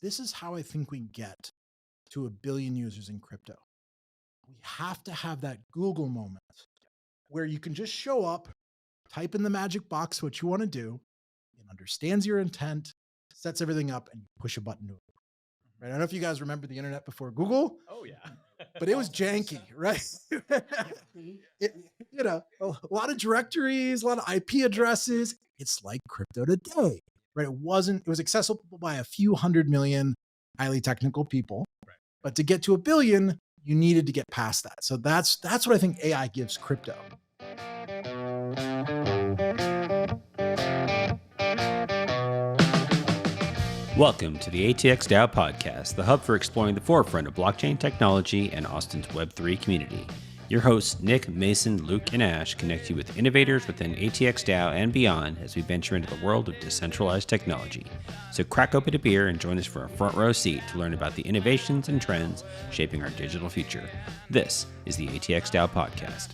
this is how I think we get to 1 billion users in crypto. We have to have that Google moment where you can just show up, type in the magic box what you want to do, it understands your intent, sets everything up, and you push a button to it. Right? I don't know if you guys remember the internet before Google. Oh, yeah. But it was janky, right? A lot of directories, a lot of IP addresses. It's like crypto today, right? It was accessible by a few 100 million highly technical people. Right. But to get to 1 billion, you needed to get past that. So that's what I think AI gives crypto. Welcome to the ATX DAO podcast, the hub for exploring the forefront of blockchain technology and Austin's Web3 community. Your hosts, Nick, Mason, Luke, and Ash, connect you with innovators within ATX DAO and beyond as we venture into the world of decentralized technology. So crack open a beer and join us for a front row seat to learn about the innovations and trends shaping our digital future. This is the ATX DAO podcast.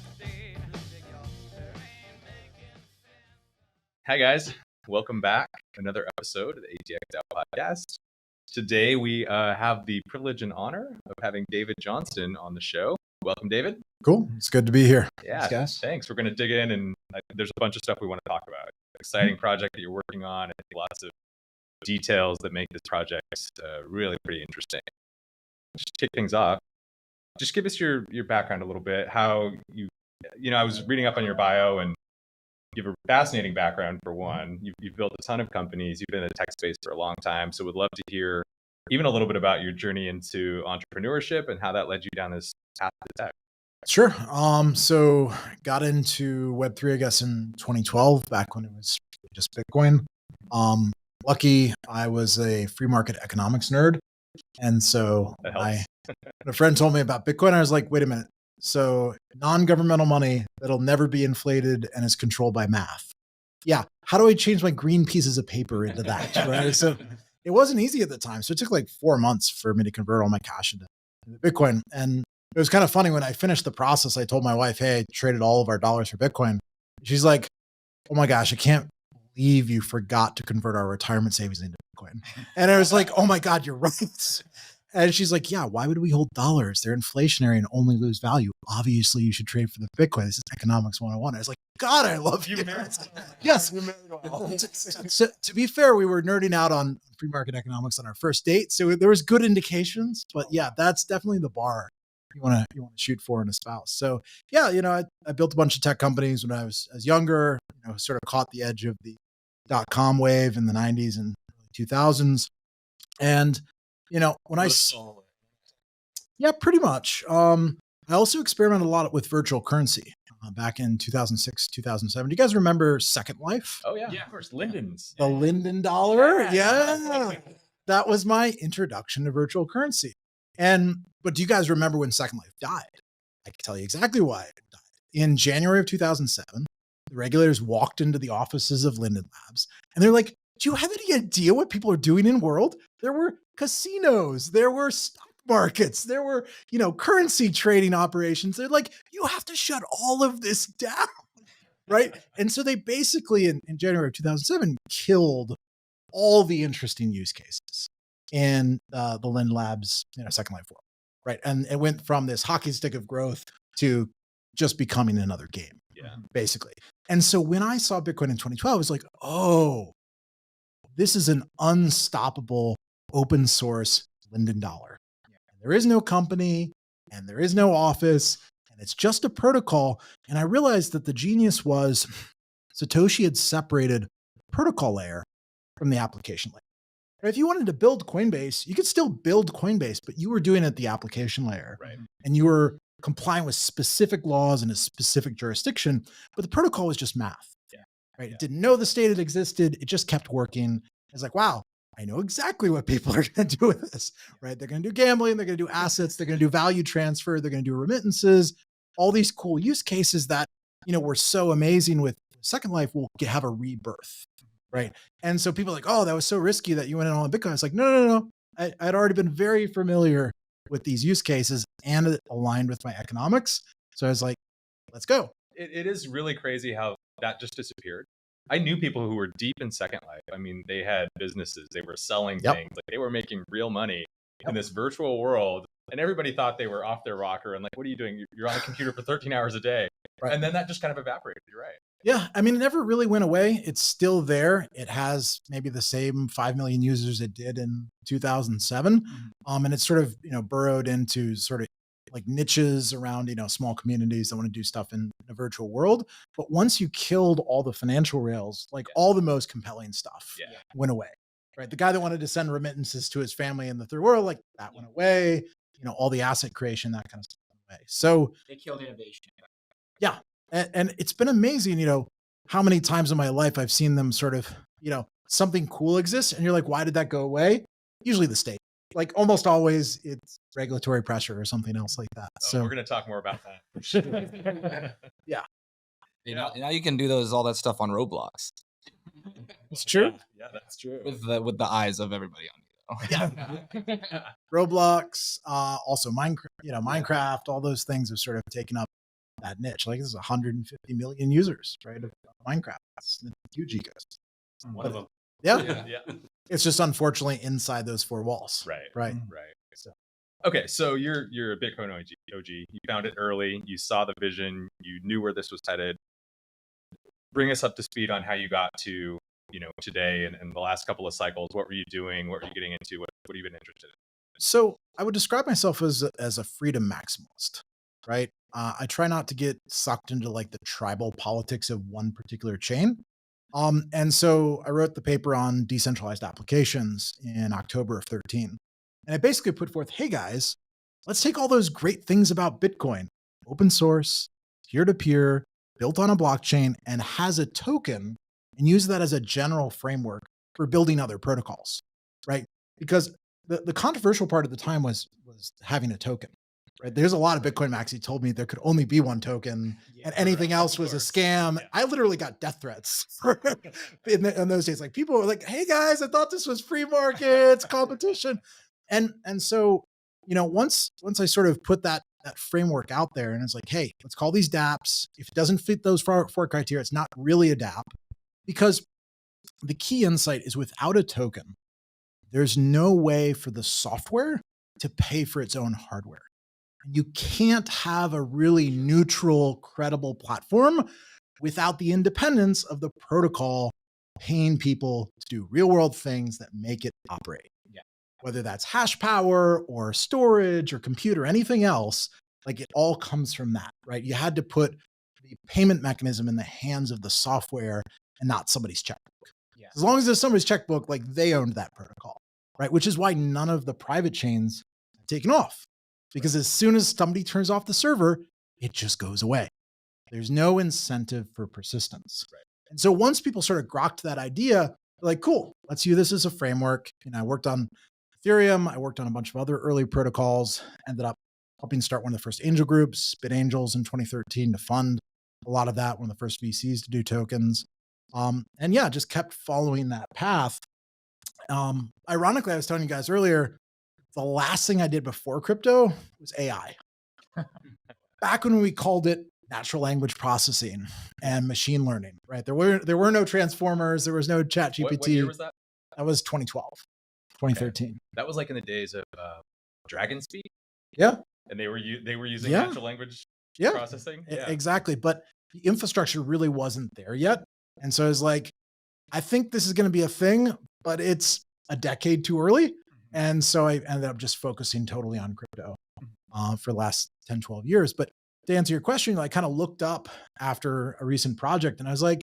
Hi, guys. Welcome back to another episode of the ATX DAO podcast. Today, we have the privilege and honor of having David Johnston on the show. Welcome, David. Cool. It's good to be here. Yeah, Thanks, guys. Thanks. We're going to dig in, and there's a bunch of stuff we want to talk about. Exciting project that you're working on, and lots of details that make this project really pretty interesting. Just to kick things off, just give us your background a little bit. How I was reading up on your bio, and you have a fascinating background for one. You've built a ton of companies. You've been in the tech space for a long time. So we'd love to hear even a little bit about your journey into entrepreneurship and how that led you down this path to tech. Sure. So got into Web3, I guess, in 2012, back when it was just Bitcoin. Lucky I was a free market economics nerd. And so a friend told me about Bitcoin. I was like, wait a minute. So non-governmental money that'll never be inflated and is controlled by math. Yeah. How do I change my green pieces of paper into that? Right. So it wasn't easy at the time. So it took like 4 months for me to convert all my cash into Bitcoin. And it was kind of funny when I finished the process. I told my wife, hey, I traded all of our dollars for Bitcoin. She's like, oh my gosh, I can't believe you forgot to convert our retirement savings into Bitcoin. And I was like, oh my God, you're right. And she's like, yeah, why would we hold dollars? They're inflationary and only lose value. Obviously, you should trade for the Bitcoin. This is economics 101. I was like, God, I love you. Yes. So to be fair, we were nerding out on free market economics on our first date. So there was good indications. But yeah, that's definitely the bar you want to shoot for in a spouse. So yeah, I built a bunch of tech companies when I was younger, sort of caught the edge of the .com wave in the 90s and 2000s. And pretty much. I also experimented a lot with virtual currency back in 2006, 2007. Do you guys remember Second Life? Oh, yeah, of course. Linden's. The Linden dollar? Yeah. That was my introduction to virtual currency. But do you guys remember when Second Life died? I can tell you exactly why it died. In January of 2007, the regulators walked into the offices of Linden Labs, and they're like, do you have any idea what people are doing in the world? There were casinos, there were stock markets, there were, currency trading operations. They're like, you have to shut all of this down, right? And so they basically, in January of 2007, killed all the interesting use cases in the Linden Labs, Second Life world, right? And it went from this hockey stick of growth to just becoming another game, basically. And so when I saw Bitcoin in 2012, I was like, oh, this is an unstoppable open source Linden dollar. And there is no company and there is no office and it's just a protocol. And I realized that the genius was Satoshi had separated the protocol layer from the application layer. If you wanted to build Coinbase, you could still build Coinbase, but you were doing it at the application layer. Right. And you were complying with specific laws in a specific jurisdiction, but the protocol was just math. Right? Yeah. It didn't know the state it existed. It just kept working. It's like, wow, I know exactly what people are going to do with this, right? They're going to do gambling. They're going to do assets. They're going to do value transfer. They're going to do remittances, all these cool use cases that, were so amazing with Second Life will have a rebirth, right? And so people are like, oh, that was so risky that you went in on Bitcoin. It's like, no. I'd already been very familiar with these use cases and it aligned with my economics. So I was like, let's go. It is really crazy how that just disappeared. I knew people who were deep in Second Life. I mean, they had businesses, they were selling Yep. things, like they were making real money in this virtual world. And everybody thought they were off their rocker and like, what are you doing? You're on a computer for 13 hours a day. Right. And then that just kind of evaporated. You're right. Yeah, I mean, it never really went away. It's still there. It has maybe the same 5 million users it did in 2007. And it's sort of, burrowed into sort of like niches around, small communities that want to do stuff in a virtual world. But once you killed all the financial rails, like all the most compelling stuff went away, right? The guy that wanted to send remittances to his family in the third world, like that went away, all the asset creation, that kind of stuff went away. So they killed innovation. Yeah. And it's been amazing, how many times in my life I've seen them sort of, something cool exists. And you're like, why did that go away? Usually the state. Like almost always it's regulatory pressure or something else like that. So we're going to talk more about that. Yeah. Now you can do all that stuff on Roblox. It's true. Yeah, that's true. With the eyes of everybody on you. Yeah. Roblox, also Minecraft, all those things have sort of taken up that niche. Like this is 150 million users, right? Of Minecraft. It's a huge ecosystem. One of them. Yeah. It's just unfortunately inside those four walls. Right. So. Okay, so you're a Bitcoin OG. You found it early. You saw the vision. You knew where this was headed. Bring us up to speed on how you got to today and the last couple of cycles. What were you doing? What were you getting into? What have you been interested in? So I would describe myself as a freedom maximalist, right? I try not to get sucked into like the tribal politics of one particular chain. And so I wrote the paper on decentralized applications in October of 13. And I basically put forth, hey guys, let's take all those great things about Bitcoin, open source, peer-to-peer, built on a blockchain, and has a token, and use that as a general framework for building other protocols, right? Because the controversial part at the time was having a token. Right. There's a lot of Bitcoin maxi told me there could only be one token and anything else was a scam. Yeah. I literally got death threats in those days. Like people were like, hey guys, I thought this was free markets, competition. And so, once I sort of put that framework out there and it's like, hey, let's call these dApps. If it doesn't fit those four criteria, it's not really a dApp, because the key insight is without a token, there's no way for the software to pay for its own hardware. You can't have a really neutral, credible platform without the independence of the protocol paying people to do real world things that make it operate. Yeah. Whether that's hash power or storage or compute or anything else, like it all comes from that, right? You had to put the payment mechanism in the hands of the software and not somebody's checkbook. Yeah. As long as there's somebody's checkbook, like they owned that protocol, right? Which is why none of the private chains have taken off. Because as soon as somebody turns off the server, it just goes away. There's no incentive for persistence. Right. And so once people sort of grokked that idea, they're like, cool, let's use this as a framework. I worked on Ethereum. I worked on a bunch of other early protocols, ended up helping start one of the first angel groups, BitAngels in 2013 to fund a lot of that, one of the first VCs to do tokens. And yeah, just kept following that path. Ironically, I was telling you guys earlier, the last thing I did before crypto was AI. Back when we called it natural language processing and machine learning, right? There were no transformers. There was no chat GPT. What year was that? That was 2012, 2013. Okay. That was like in the days of Dragon Speed. Yeah. And they were using natural language processing. Yeah. Exactly. But the infrastructure really wasn't there yet. And so I was like, I think this is going to be a thing, but it's a decade too early. And so I ended up just focusing totally on crypto for the last 10, 12 years. But to answer your question, I kind of looked up after a recent project and I was like,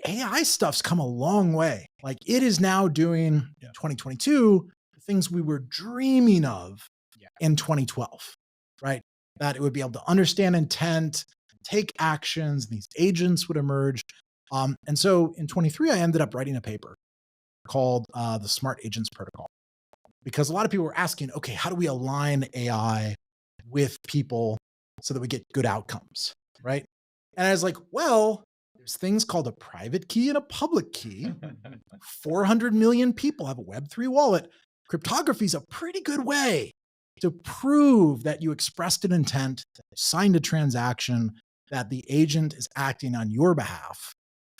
AI stuff's come a long way. Like it is now doing 2022 things we were dreaming of in 2012, right? That it would be able to understand intent, take actions, these agents would emerge. And so in 23, I ended up writing a paper called the Smart Agents Protocol, because a lot of people were asking, okay, how do we align AI with people so that we get good outcomes, right? And I was like, well, there's things called a private key and a public key. 400 million people have a Web3 wallet. Cryptography is a pretty good way to prove that you expressed an intent, that you signed a transaction, that the agent is acting on your behalf.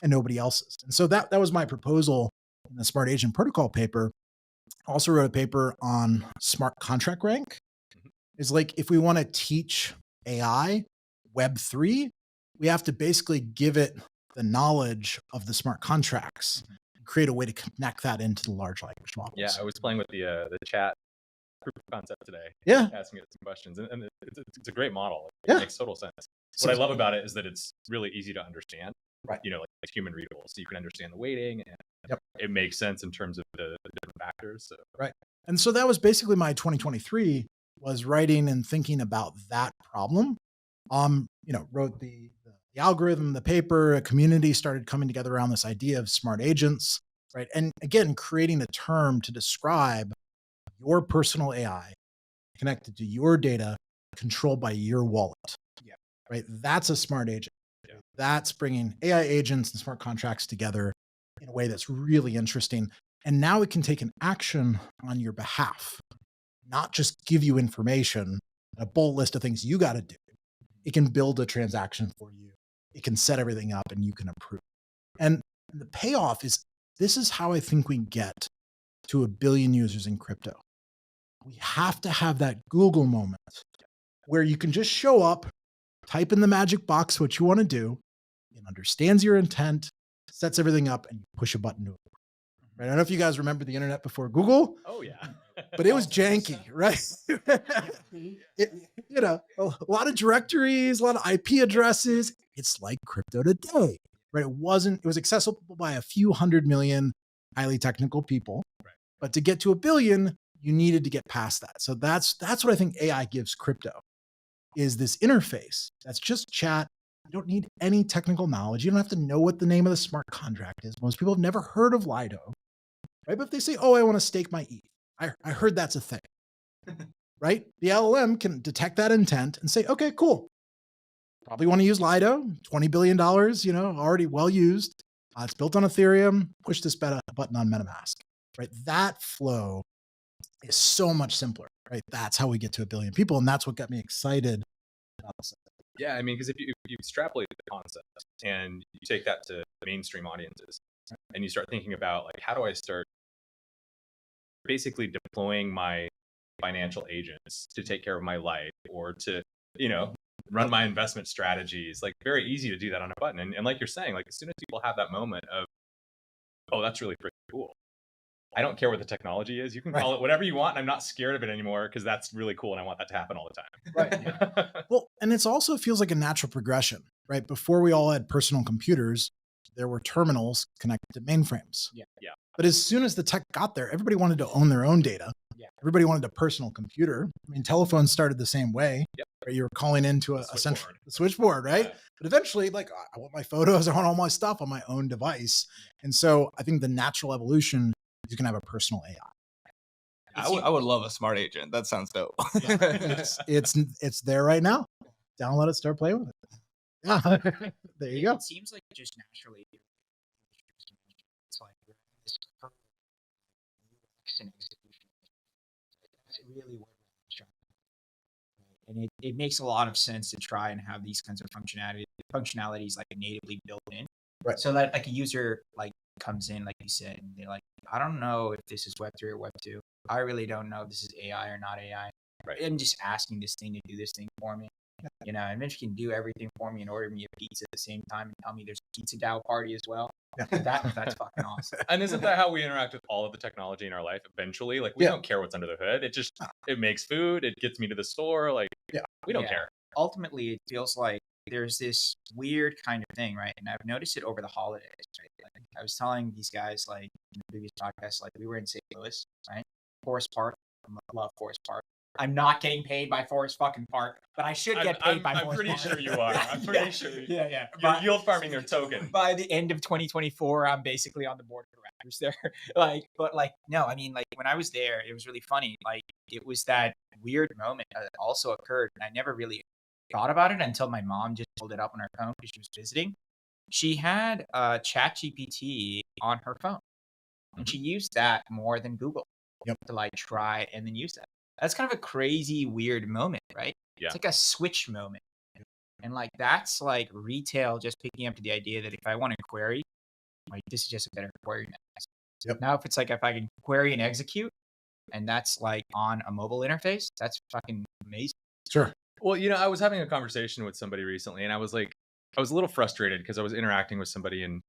and nobody else's. And so that was my proposal in the Smart Agent Protocol paper. I also wrote a paper on smart contract rank. Is like, if we want to teach AI Web3, we have to basically give it the knowledge of the smart contracts and create a way to connect that into the large language models. Yeah, I was playing with the chat proof of concept today. Yeah. Asking it some questions. And it's a great model. Yeah. It makes total sense. What I love about it is that it's really easy to understand. Right. You know, like it's human readable. So you can understand the weighting, and it makes sense in terms of the different factors. So. Right. And so that was basically my 2023 was writing and thinking about that problem. Wrote the algorithm, the paper, a community started coming together around this idea of smart agents, right? And again, creating a term to describe your personal AI connected to your data, controlled by your wallet. Yeah. Right. That's a smart agent. Yeah. That's bringing AI agents and smart contracts together in a way that's really interesting. And now it can take an action on your behalf, not just give you information, a bullet list of things you got to do. It can build a transaction for you. It can set everything up and you can approve. And the payoff is, this is how I think we get to 1 billion users in crypto. We have to have that Google moment where you can just show up, type in the magic box what you want to do, it understands your intent, sets everything up, and you push a button to it. Right? I don't know if you guys remember the internet before Google. Oh, yeah. But it was janky, right? A lot of directories, a lot of IP addresses. It's like crypto today, right? It was accessible by a few 100 million highly technical people. Right. But to get to 1 billion, you needed to get past that. So that's what I think AI gives crypto, is this interface that's just chat. You don't need any technical knowledge. You don't have to know what the name of the smart contract is. Most people have never heard of Lido, right? But if they say, oh, I want to stake my ETH, I heard that's a thing, right? The LLM can detect that intent and say, okay, cool. Probably want to use Lido, $20 billion, already well used. It's built on Ethereum. Push this button on MetaMask, right? That flow is so much simpler, right? That's how we get to 1 billion people. And that's what got me excited about this. Yeah, I mean, because if you extrapolate the concept and you take that to mainstream audiences and you start thinking about, like, how do I start basically deploying my financial agents to take care of my life or to, run my investment strategies, like, very easy to do that on a button. And like you're saying, like, as soon as people have that moment of, oh, that's really pretty cool. I don't care what the technology is. You can call it whatever you want. And I'm not scared of it anymore because that's really cool. And I want that to happen all the time. Right. Well, and it's also feels like a natural progression, right? Before we all had personal computers, there were terminals connected to mainframes. Yeah. But as soon as the tech got there, everybody wanted to own their own data. Yeah. Everybody wanted a personal computer. I mean, telephones started the same way. Yep. Right? You were calling into a central switchboard, right? Yeah. But eventually, like, I want my photos, I want all my stuff on my own device. And so I think the natural evolution, you can have a personal AI. I would love a smart agent. That sounds dope. It's there right now. Download it, start playing with it. Yeah, there you go. It seems like just naturally, it's like this and execution. That's really what we're trying to do. And it makes a lot of sense to try and have these kinds of functionalities like natively built in, right? So that like a user like comes in, like you said, and they're like, I don't know if this is Web3 or Web2. I really don't know if this is AI or not AI. Right. I'm just asking this thing to do this thing for me. And if you can do everything for me and order me a pizza at the same time and tell me there's a pizza DAO party as well, that's fucking awesome. And isn't that how we interact with all of the technology in our life eventually? Like, we don't care what's under the hood. It makes food. It gets me to the store. Like, we don't care. Ultimately, it feels like there's this weird kind of thing, right? And I've noticed it over the holidays, right? Like, I was telling these guys, like, in the previous podcast, like, we were in St. Louis, right? Forest Park. I love Forest Park. I'm not getting paid by Forest fucking Park, but I should get paid by Forest Park. I'm pretty sure you are. I'm pretty sure. Yeah. You're yield farming their token. By the end of 2024, I'm basically on the board of directors there. No, I mean, like, when I was there, it was really funny. Like, it was that weird moment that also occurred, and I never really thought about it until my mom just pulled it up on her phone because she was visiting. She had ChatGPT on her phone, and she used that more than Google to like try and then use that. That's kind of a crazy, weird moment, right? Yeah. It's like a switch moment. And like, that's like retail just picking up to the idea that if I want to query like this is just a better query mechanism. Yep. Now, if it's like, if I can query and execute, and that's like on a mobile interface, that's fucking amazing. Sure. Well, I was having a conversation with somebody recently, and I was a little frustrated because I was interacting with somebody and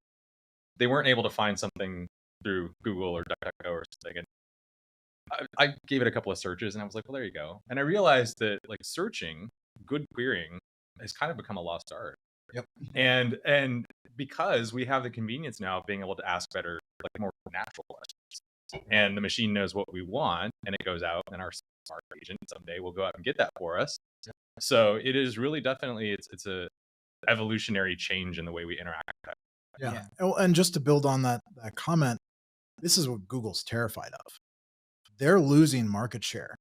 they weren't able to find something through Google or DuckDuckGo or something. And I gave it a couple of searches and I was like, well, there you go. And I realized that like searching, good querying has kind of become a lost art. Yep. And because we have the convenience now of being able to ask better, like more natural questions, and the machine knows what we want, and it goes out, and our smart agent someday will go out and get that for us. So it is really definitely it's a evolutionary change in the way we interact with that. Yeah. And just to build on that comment, this is what Google's terrified of. They're losing market share,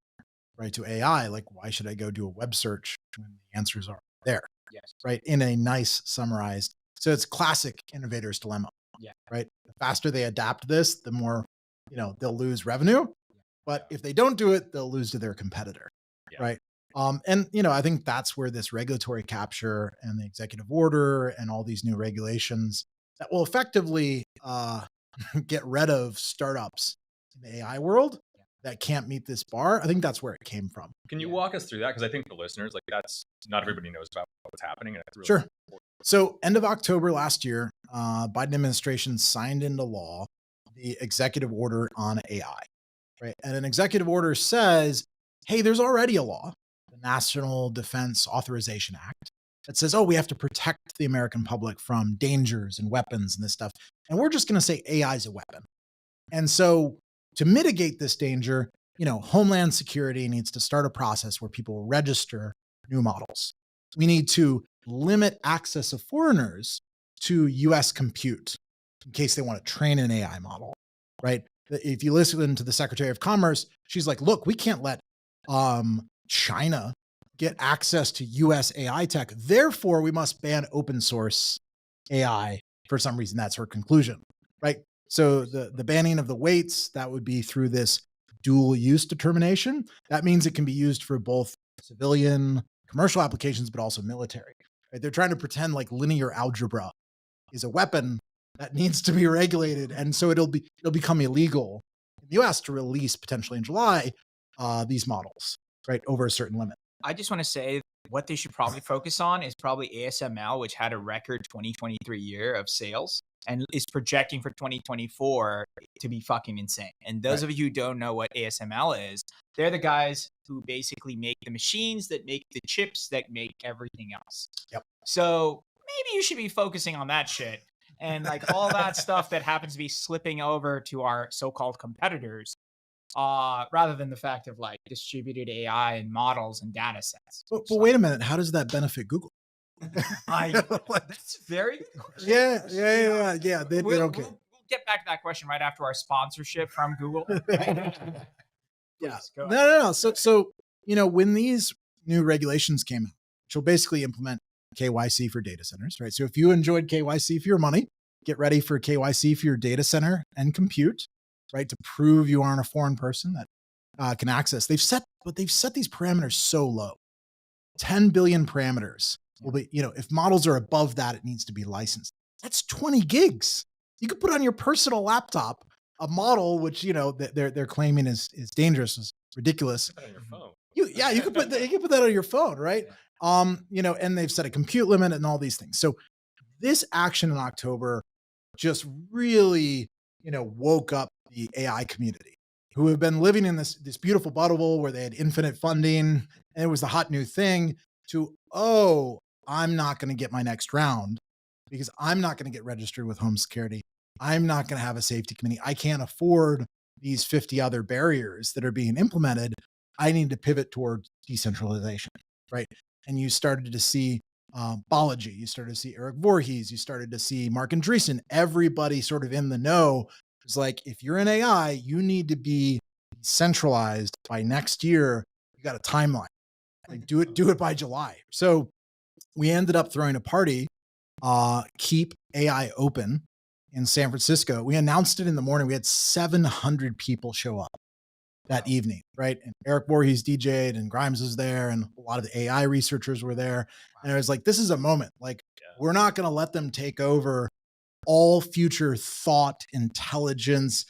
right, to AI. Like, why should I go do a web search when the answers are there? Yes. Right. In a nice summarized. So it's classic innovator's dilemma. Yeah. Right. The faster they adapt this, the more, they'll lose revenue. But if they don't do it, they'll lose to their competitor. Yeah. Right. And I think that's where this regulatory capture and the executive order and all these new regulations that will effectively get rid of startups in the AI world that can't meet this bar. I think that's where it came from. Can you walk us through that? Because I think the listeners, like, that's not everybody knows about what's happening. And it's really Sure. important. So end of October last year, Biden administration signed into law the executive order on AI, right? And an executive order says, hey, there's already a law, the National Defense Authorization Act, that says, we have to protect the American public from dangers and weapons and this stuff. And we're just going to say AI is a weapon. And so to mitigate this danger, Homeland Security needs to start a process where people register new models. We need to limit access of foreigners to US compute in case they want to train an AI model, right? If you listen to the Secretary of Commerce, she's like, look, we can't let China get access to US AI tech. Therefore, we must ban open source AI. For some reason, that's her conclusion, right? So the banning of the weights, that would be through this dual use determination. That means it can be used for both civilian, commercial applications, but also military. Right? They're trying to pretend like linear algebra is a weapon that needs to be regulated. And so it'll become illegal in the US to release potentially in July these models, right, over a certain limit. I just want to say what they should probably focus on is probably ASML, which had a record 2023 year of sales and is projecting for 2024 to be fucking insane. And those of you who don't know what ASML is, they're the guys who basically make the machines that make the chips that make everything else. Yep. So maybe you should be focusing on that shit and like all that stuff that happens to be slipping over to our so-called competitors. Rather than the fact of like distributed AI and models and data sets. But wait a minute, how does that benefit Google? That's a very good question. Yeah. They don't care. We'll get back to that question right after our sponsorship from Google. Yeah. Please, go ahead. No. So when these new regulations came out, which will basically implement KYC for data centers, right? So if you enjoyed KYC for your money, get ready for KYC for your data center and compute. Right, to prove you aren't a foreign person that can access. They've set these parameters so low. 10 billion parameters will be, if models are above that, it needs to be licensed. That's 20 gigs. You could put on your personal laptop a model which they're claiming is dangerous, is ridiculous. Put it on your phone. You could put that on your phone, right? And they've set a compute limit and all these things. So this action in October just really woke up the AI community, who have been living in this beautiful bubble where they had infinite funding and it was the hot new thing, to, I'm not going to get my next round because I'm not going to get registered with home security. I'm not going to have a safety committee. I can't afford these 50 other barriers that are being implemented. I need to pivot towards decentralization, right? And you started to see Balaji, you started to see Eric Voorhees, you started to see Mark Andreessen, everybody sort of in the know. It's like, if you're in AI, you need to be centralized by next year. You got a timeline. Like, do it by July. So we ended up throwing a party, Keep AI Open, in San Francisco. We announced it in the morning. We had 700 people show up that evening, right? And Eric Voorhees DJ'd and Grimes was there and a lot of the AI researchers were there. And it was like, this is a moment. Like, we're not going to let them take over all future thought, intelligence,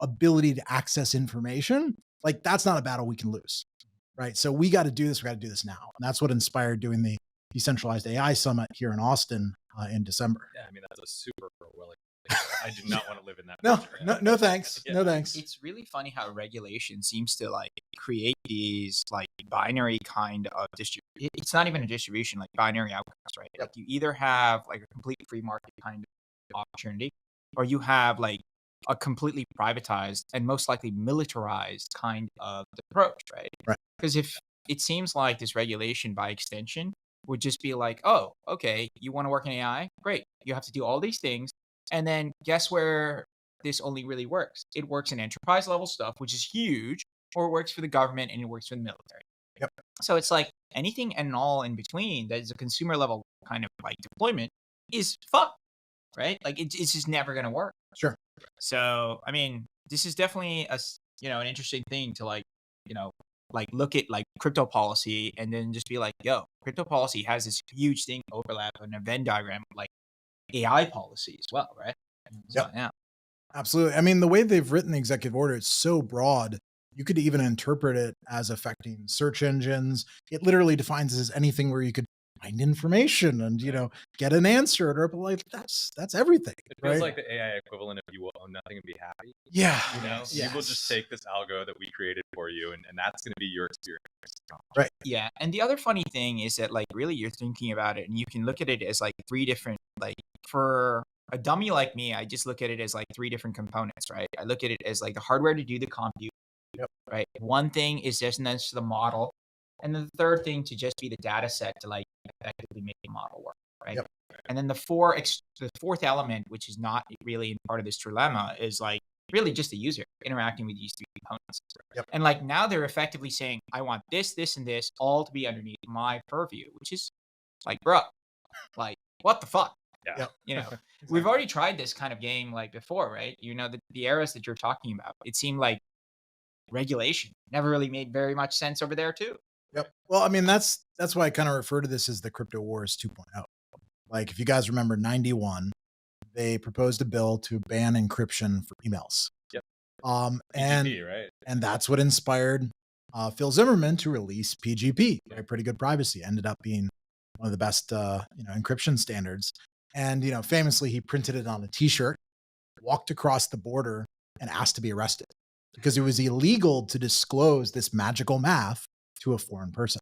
ability to access information, like that's not a battle we can lose, right? So we got to do this. We got to do this now. And that's what inspired doing the Decentralized AI Summit here in Austin in December. Yeah, I mean, that's a super Orwellian. I do not want to live in that. No, thanks. Yeah. No, thanks. It's really funny how regulation seems to like create these like binary kind of distribution. It's not even a distribution, like binary outcomes, right? Like you either have like a complete free market kind of opportunity, or you have like a completely privatized and most likely militarized kind of approach, right? Right. Because if it seems like this regulation by extension would just be like, oh, okay, you want to work in AI? Great. You have to do all these things. And then guess where this only really works? It works in enterprise level stuff, which is huge, or it works for the government and it works for the military. Yep. So it's like anything and all in between that is a consumer level kind of like deployment is fucked, right? Like it's just never going to work. Sure. So, I mean, this is definitely an interesting thing to like look at like crypto policy and then just be like, yo, crypto policy has this huge thing overlap in a Venn diagram of like AI policy as well, right? So, yeah. Absolutely. I mean, the way they've written the executive order, it's so broad. You could even interpret it as affecting search engines. It literally defines it as anything where you could find information and, get an answer. Or like that's everything. It feels right? like the AI equivalent of you will own nothing and be happy. Yeah. You will just take this algo that we created for you, and that's going to be your experience. Right. Yeah. And the other funny thing is that like really you're thinking about it and you can look at it as like three different, like for a dummy like me, I just look at it as like three different components, right? I look at it as like the hardware to do the compute, right? One thing is just the model. And then the third thing to just be the data set to like effectively make the model work, right? Yep. And then the fourth element, which is not really part of this trilemma, is like really just the user interacting with these three components. Yep. And like now they're effectively saying, I want this, this, and this all to be underneath my purview, which is like, bro, like what the fuck? Yeah. We've already tried this kind of game like before, right? The eras that you're talking about, it seemed like regulation never really made very much sense over there too. Yep. Well, I mean, that's why I kind of refer to this as the crypto wars 2.0. Like if you guys remember 91, they proposed a bill to ban encryption for emails. Yep. PGP, right? And that's what inspired Phil Zimmerman to release PGP. Pretty good privacy. Ended up being one of the best, encryption standards. And, famously, he printed it on a t-shirt, walked across the border and asked to be arrested because it was illegal to disclose this magical math to a foreign person,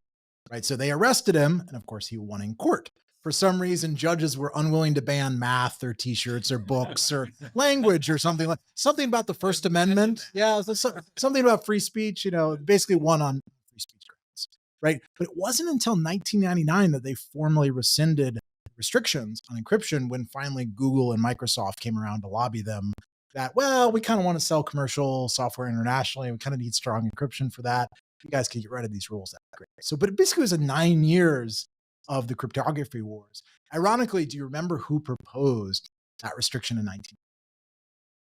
right? So they arrested him. And of course he won in court. For some reason, judges were unwilling to ban math or t-shirts or books or language or something about the First Amendment. Yeah. Something about free speech, basically won on free speech grounds, right? But it wasn't until 1999 that they formally rescinded restrictions on encryption when finally Google and Microsoft came around to lobby them that, well, we kind of want to sell commercial software internationally. We kind of need strong encryption for that. You guys can get rid of these rules. That's great. So, but it basically was 9 years of the cryptography wars. Ironically, do you remember who proposed that restriction in 19?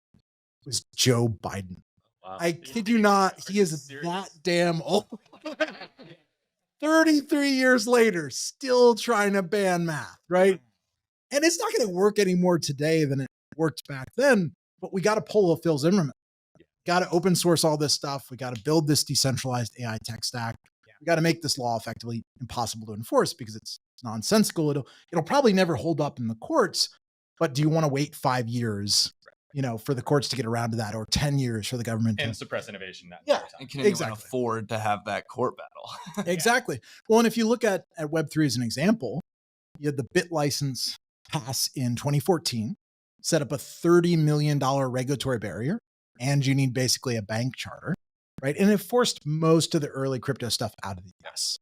It was Joe Biden. Wow. I kid you not. He is that damn old. 33 years later, still trying to ban math, right? And it's not going to work any more today than it worked back then, but we got to pull a Phil Zimmerman. Got to open source all this stuff. We got to build this decentralized AI tech stack. We got to make this law effectively impossible to enforce because it's nonsensical. It'll probably never hold up in the courts, but do you want to wait 5 years, for the courts to get around to that, or 10 years for the government and to suppress innovation? And can anyone afford to have that court battle? Exactly. Well, and if you look at Web3 as an example, you had the bit license pass in 2014, set up a $30 million regulatory barrier, and you need basically a bank charter, right? And it forced most of the early crypto stuff out of the US,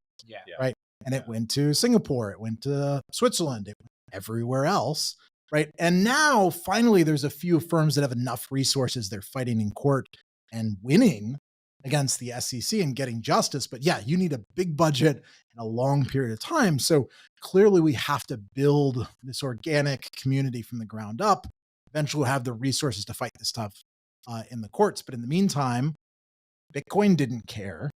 right? And it went to Singapore, it went to Switzerland, it went everywhere else, right? And now, finally, there's a few firms that have enough resources. They're fighting in court and winning against the SEC and getting justice. But yeah, you need a big budget and a long period of time. So clearly we have to build this organic community from the ground up. Eventually we'll have the resources to fight this stuff in the courts. But in the meantime, Bitcoin didn't care,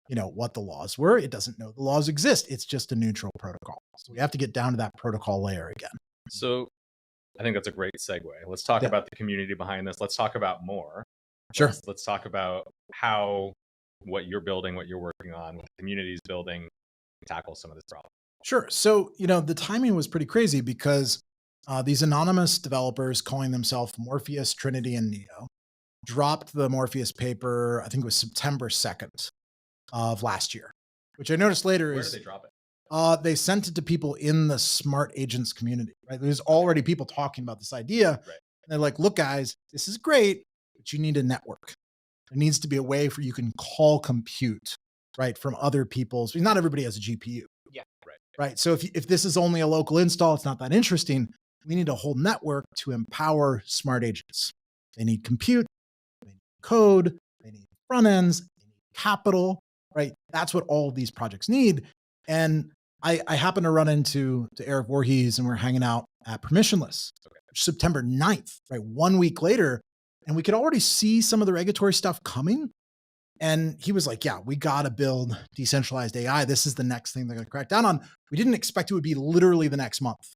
what the laws were. It doesn't know the laws exist. It's just a neutral protocol. So we have to get down to that protocol layer again. So I think that's a great segue. Let's talk Yeah. about the community behind this. Let's talk about more. Sure. Let's talk about what you're building, what you're working on, what the community is building, tackle some of this problem. Sure. So, the timing was pretty crazy because these anonymous developers calling themselves Morpheus, Trinity, and Neo dropped the Morpheus paper, I think it was September 2nd of last year, which I noticed later Where is did they drop it? they sent it to people in the smart agents community, right? There's already people talking about this idea. Right. And they're like, look, guys, this is great, but you need a network. There needs to be a way for you can call compute, right, from other people's, because not everybody has a GPU. Yeah. Right. So if this is only a local install, it's not that interesting. We need a whole network to empower smart agents. They need compute, they need code, they need front ends, they need capital, right? That's what all of these projects need. And I happened to run into Eric Voorhees and we're hanging out at Permissionless, September 9th, right? 1 week later. And we could already see some of the regulatory stuff coming. And he was like, yeah, we got to build decentralized AI. This is the next thing they're going to crack down on. We didn't expect it would be literally the next month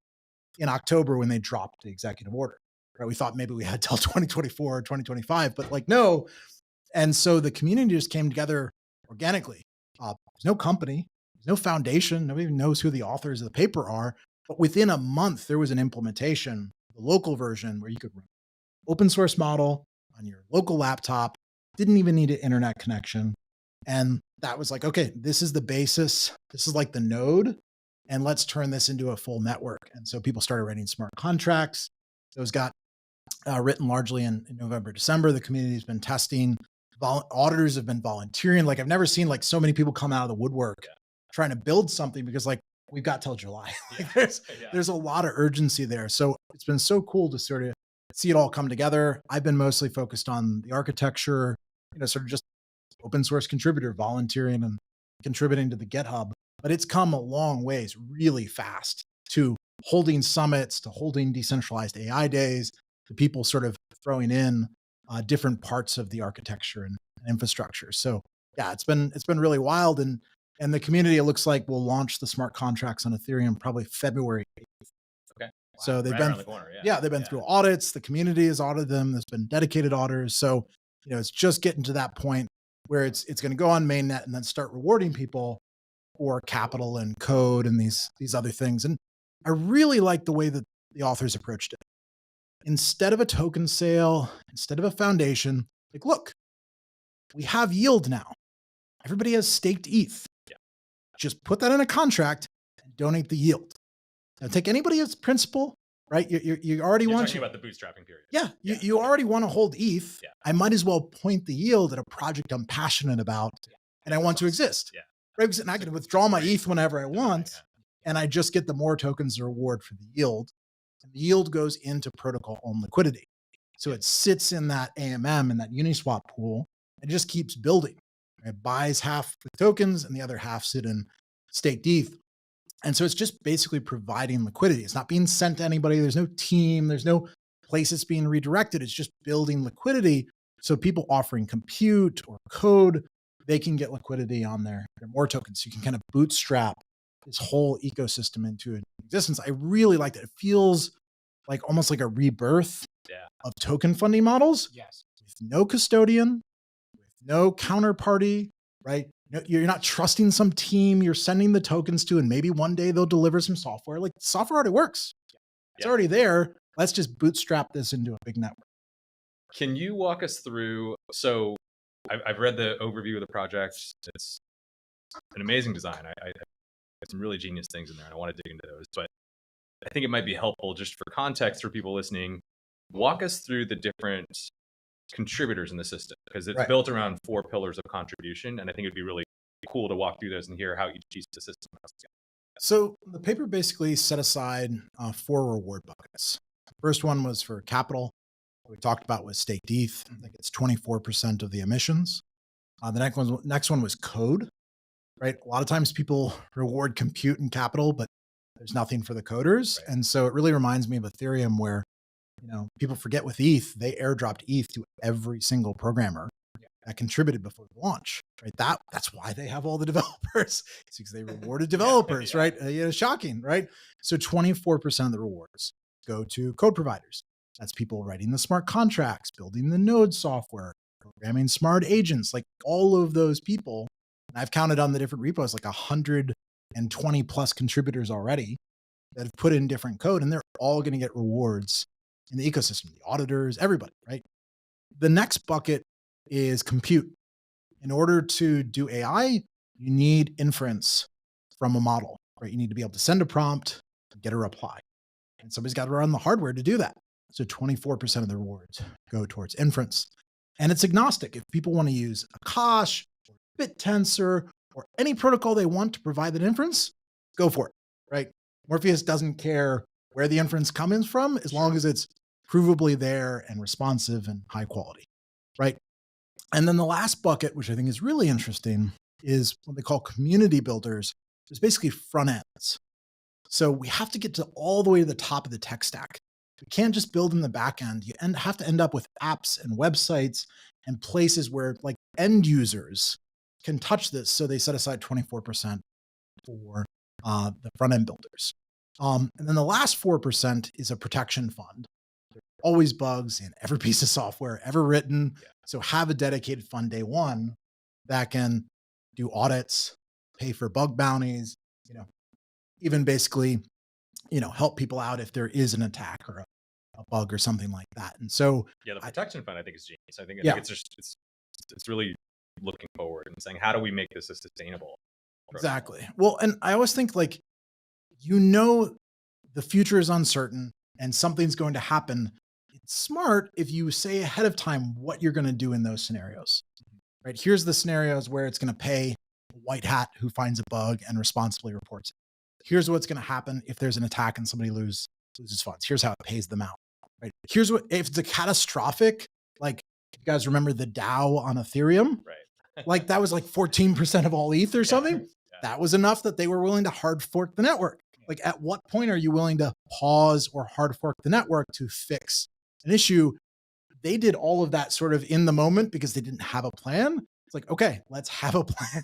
in October when they dropped the executive order, right? We thought maybe we had till 2024 or 2025, but like, no. And so the community just came together organically. There's no company, there's no foundation. Nobody even knows who the authors of the paper are. But within a month, there was an implementation, the local version where you could run open source model on your local laptop, didn't even need an internet connection. And that was like, okay, this is the basis. This is like the node. And let's turn this into a full network. And so people started writing smart contracts. Those got written largely in November, December. The community's been testing. Auditors have been volunteering. Like I've never seen like so many people come out of the woodwork trying to build something because like we've got till July. Like, there's a lot of urgency there. So it's been so cool to sort of see it all come together. I've been mostly focused on the architecture, sort of just open source contributor, volunteering and contributing to the GitHub. But it's come a long ways really fast to holding summits, to holding decentralized AI days, to people sort of throwing in different parts of the architecture and infrastructure. So yeah, it's been really wild. And the community, it looks like, will launch the smart contracts on Ethereum probably February 8th. Okay. Wow. So they've right been around the corner, they've been through audits. The community has audited them. There's been dedicated auditors. So it's just getting to that point where it's going to go on mainnet and then start rewarding people for capital and code and these other things. And I really like the way that the authors approached it. Instead of a token sale, instead of a foundation, like, look, we have yield now. Everybody has staked ETH. Just put that in a contract and donate the yield. Now take anybody as principal, right? You already You're want talking about the bootstrapping period. Yeah, you already want to hold ETH. Yeah. I might as well point the yield at a project I'm passionate about and I want to exist. Yeah. Right? Because I can withdraw my ETH whenever I want, and I just get the more tokens as a reward for the yield. And the yield goes into protocol on liquidity. So it sits in that AMM and that Uniswap pool and just keeps building. It buys half with tokens and the other half sit in staked ETH. And so it's just basically providing liquidity. It's not being sent to anybody. There's no team. There's no place it's being redirected. It's just building liquidity. So people offering compute or code, they can get liquidity on their more tokens. So you can kind of bootstrap this whole ecosystem into existence. I really like that. It feels like almost like a rebirth of token funding models. Yes. With no custodian, with no counterparty, right? You're not trusting some team you're sending the tokens to, and maybe one day they'll deliver some software. Like software already works. It's already there. Let's just bootstrap this into a big network. Can you walk us through? So I've read the overview of the project. It's an amazing design. I some really genius things in there, and I want to dig into those. But I think it might be helpful just for context for people listening. Walk us through the different contributors in the system, because it's built around 4 pillars of contribution, and I think it'd be really cool to walk through those and hear how each piece of the system comes together. So the paper basically set aside 4 reward buckets. The first one was for capital. What we talked about was staked ETH. I think it's 24% of the emissions. The next one was code, right? A lot of times people reward compute and capital, but there's nothing for the coders. And so it really reminds me of Ethereum, where people forget with ETH, they airdropped ETH to every single programmer that contributed before the launch, right? That's why they have all the developers. It's because they rewarded developers, right? Shocking, right? So 24% of the rewards. go to code providers. That's people writing the smart contracts, building the node software, programming smart agents, like all of those people. And I've counted on the different repos, like 120 plus contributors already that have put in different code, and they're all going to get rewards in the ecosystem, the auditors, everybody, right? The next bucket is compute. In order to do AI, you need inference from a model, right? You need to be able to send a prompt, get a reply. And somebody's got to run the hardware to do that. So 24% of the rewards go towards inference. And it's agnostic. If people want to use Akash, or BitTensor, or any protocol they want to provide that inference, go for it, right? Morpheus doesn't care where the inference comes from as long as it's provably there and responsive and high quality, right? And then the last bucket, which I think is really interesting, is what they call community builders. It's basically front ends. So we have to get to all the way to the top of the tech stack. We can't just build in the back end. You have to end up with apps and websites and places where like end users can touch this. So they set aside 24% for the front end builders. And then the last 4% is a protection fund. There are always bugs in every piece of software ever written. So have a dedicated fund day one that can do audits, pay for bug bounties, even basically, help people out if there is an attack or a bug or something like that. And so the protection fund, I think, is genius. I think it's just it's really looking forward and saying, how do we make this a sustainable protocol? Exactly. Well, and I always think like, the future is uncertain and something's going to happen. It's smart if you say ahead of time what you're going to do in those scenarios, right? Here's the scenarios where it's going to pay a white hat who finds a bug and responsibly reports it. Here's what's going to happen if there's an attack and somebody loses funds. Here's how it pays them out, right? Here's what, if it's a catastrophic, like you guys remember the DAO on Ethereum, right? Like that was like 14% of all ETH or something. Yeah. That was enough that they were willing to hard fork the network. Like at what point are you willing to pause or hard fork the network to fix an issue? They did all of that sort of in the moment because they didn't have a plan. It's like, okay, let's have a plan.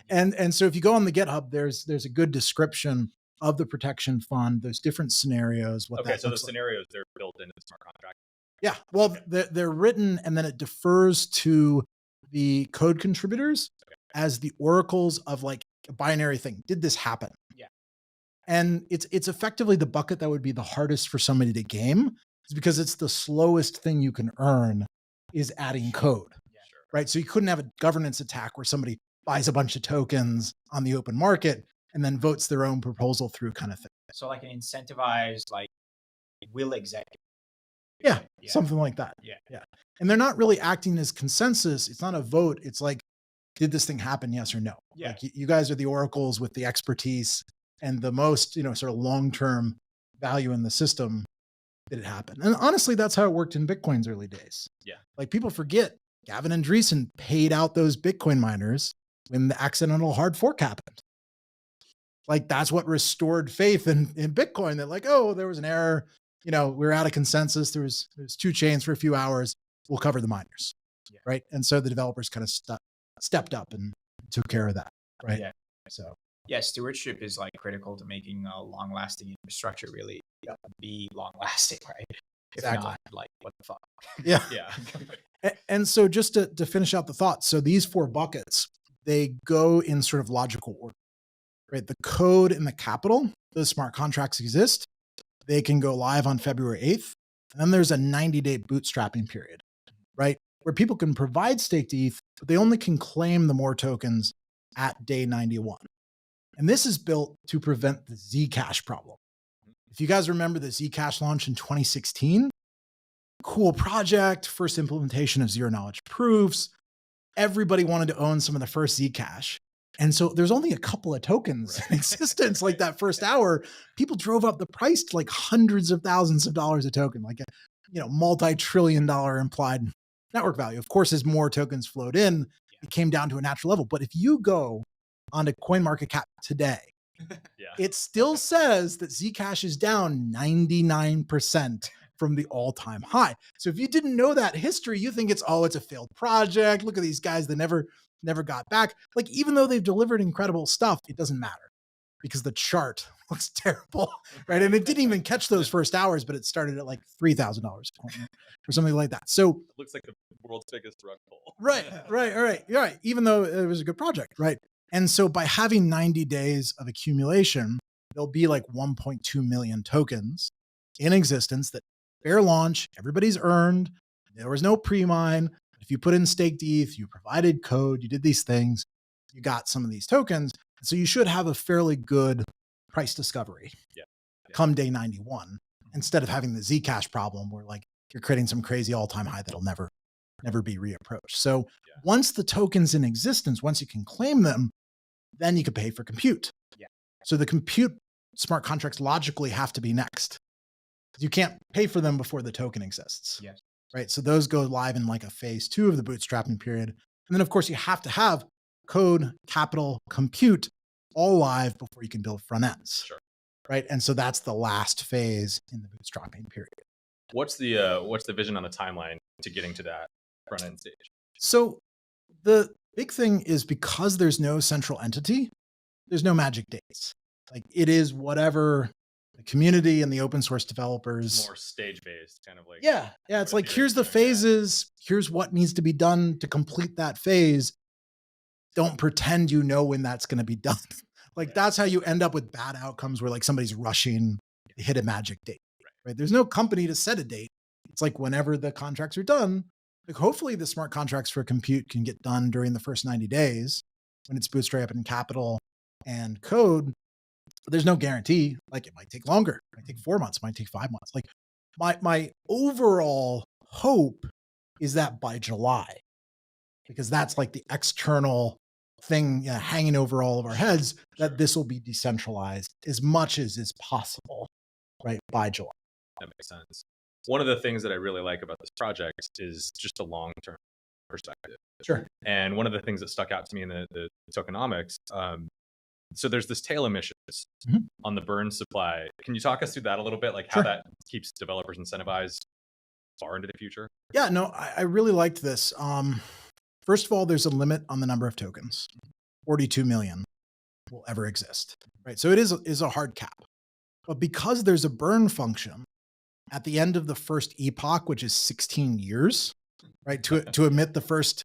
And so if you go on the GitHub, there's a good description of the protection fund, those different scenarios. So the scenarios, they're built into the smart contract. Yeah, well, they're written and then it defers to the code contributors as the oracles of like a binary thing. Did this happen? Yeah. And it's effectively the bucket that would be the hardest for somebody to game, is because it's the slowest thing you can earn is adding code, right? So you couldn't have a governance attack where somebody buys a bunch of tokens on the open market and then votes their own proposal through kind of thing. So like an incentivized, like will executive. Yeah, something like that. Yeah. And they're not really acting as consensus. It's not a vote. It's like, did this thing happen? Yes or no? Yeah. Like you guys are the oracles with the expertise and the most, sort of long-term value in the system. Did it happen? And honestly, that's how it worked in Bitcoin's early days. Yeah. Like people forget Gavin and Andreessen paid out those Bitcoin miners when the accidental hard fork happened. Like that's what restored faith in Bitcoin. That like, oh, there was an error. We're out of consensus. There's two chains for a few hours. We'll cover the miners. Yeah. Right. And so the developers kind of stepped up and took care of that. Right. Yeah. So stewardship is like critical to making a long-lasting infrastructure really be long-lasting, right? Exactly. If not, like what the fuck? Yeah. Yeah. And so just to finish out the thought, so these 4 buckets, they go in sort of logical order, right? The code and the capital, those smart contracts exist. They can go live on February 8th. And then there's a 90-day bootstrapping period, right? Where people can provide staked ETH, but they only can claim the more tokens at day 91. And this is built to prevent the Zcash problem. If you guys remember the Zcash launch in 2016, cool project, first implementation of zero knowledge proofs. Everybody wanted to own some of the first Zcash. And so there's only a couple of tokens in existence. Like that first hour, people drove up the price to like hundreds of thousands of dollars a token, like a multi-trillion-dollar implied network value. Of course, as more tokens flowed in, it came down to a natural level. But if you go onto CoinMarketCap today, it still says that Zcash is down 99% from the all-time high. So if you didn't know that history, you think it's a failed project. Look at these guys that never got back. Like, even though they've delivered incredible stuff, it doesn't matter. because the chart looks terrible, right? And it didn't even catch those first hours, but it started at like $3,000 or something like that. So it looks like the world's biggest rug pull. Right. Even though it was a good project, right? And so by having 90 days of accumulation, there'll be like 1.2 million tokens in existence that fair launch, everybody's earned. There was no pre-mine. If you put in staked ETH, you provided code, you did these things, you got some of these tokens. So you should have a fairly good price discovery come day 91, instead of having the Zcash problem where like you're creating some crazy all-time high that'll never be reapproached. So once the token's in existence, once you can claim them, then you can pay for compute. So the compute smart contracts logically have to be next. You can't pay for them before the token exists. Right. So those go live in like a phase 2 of the bootstrapping period. And then of course you have to have code, capital, compute all live before you can build front ends. Right. And so that's the last phase in the bootstrapping period. What's the vision on the timeline to getting to that front end stage? So the big thing is, because there's no central entity, there's no magic dates. Like it is whatever the community and the open source developers. More stage based, kind of like. Yeah. It's like, here's the phases. Here's what needs to be done to complete that phase. Don't pretend you know when that's going to be done. Like that's how you end up with bad outcomes where like somebody's rushing to hit a magic date. Right? There's no company to set a date. It's like whenever the contracts are done, like hopefully the smart contracts for compute can get done during the first 90 days when it's bootstrapped in capital and code. But there's no guarantee. Like it might take longer. It might take 4 months. It might take 5 months. Like my overall hope is that by July, because that's like the external thing hanging over all of our heads, that this will be decentralized as much as is possible, right, by July. That makes sense. One of the things that I really like about this project is just a long-term perspective. Sure. And one of the things that stuck out to me in the tokenomics, so there's this tail emissions on the burn supply. Can you talk us through that a little bit, like how that keeps developers incentivized far into the future? Yeah, no, I really liked this. First of all, there's a limit on the number of tokens. 42 million will ever exist, right? So it is a hard cap. But because there's a burn function at the end of the first epoch, which is 16 years, right, to emit the first,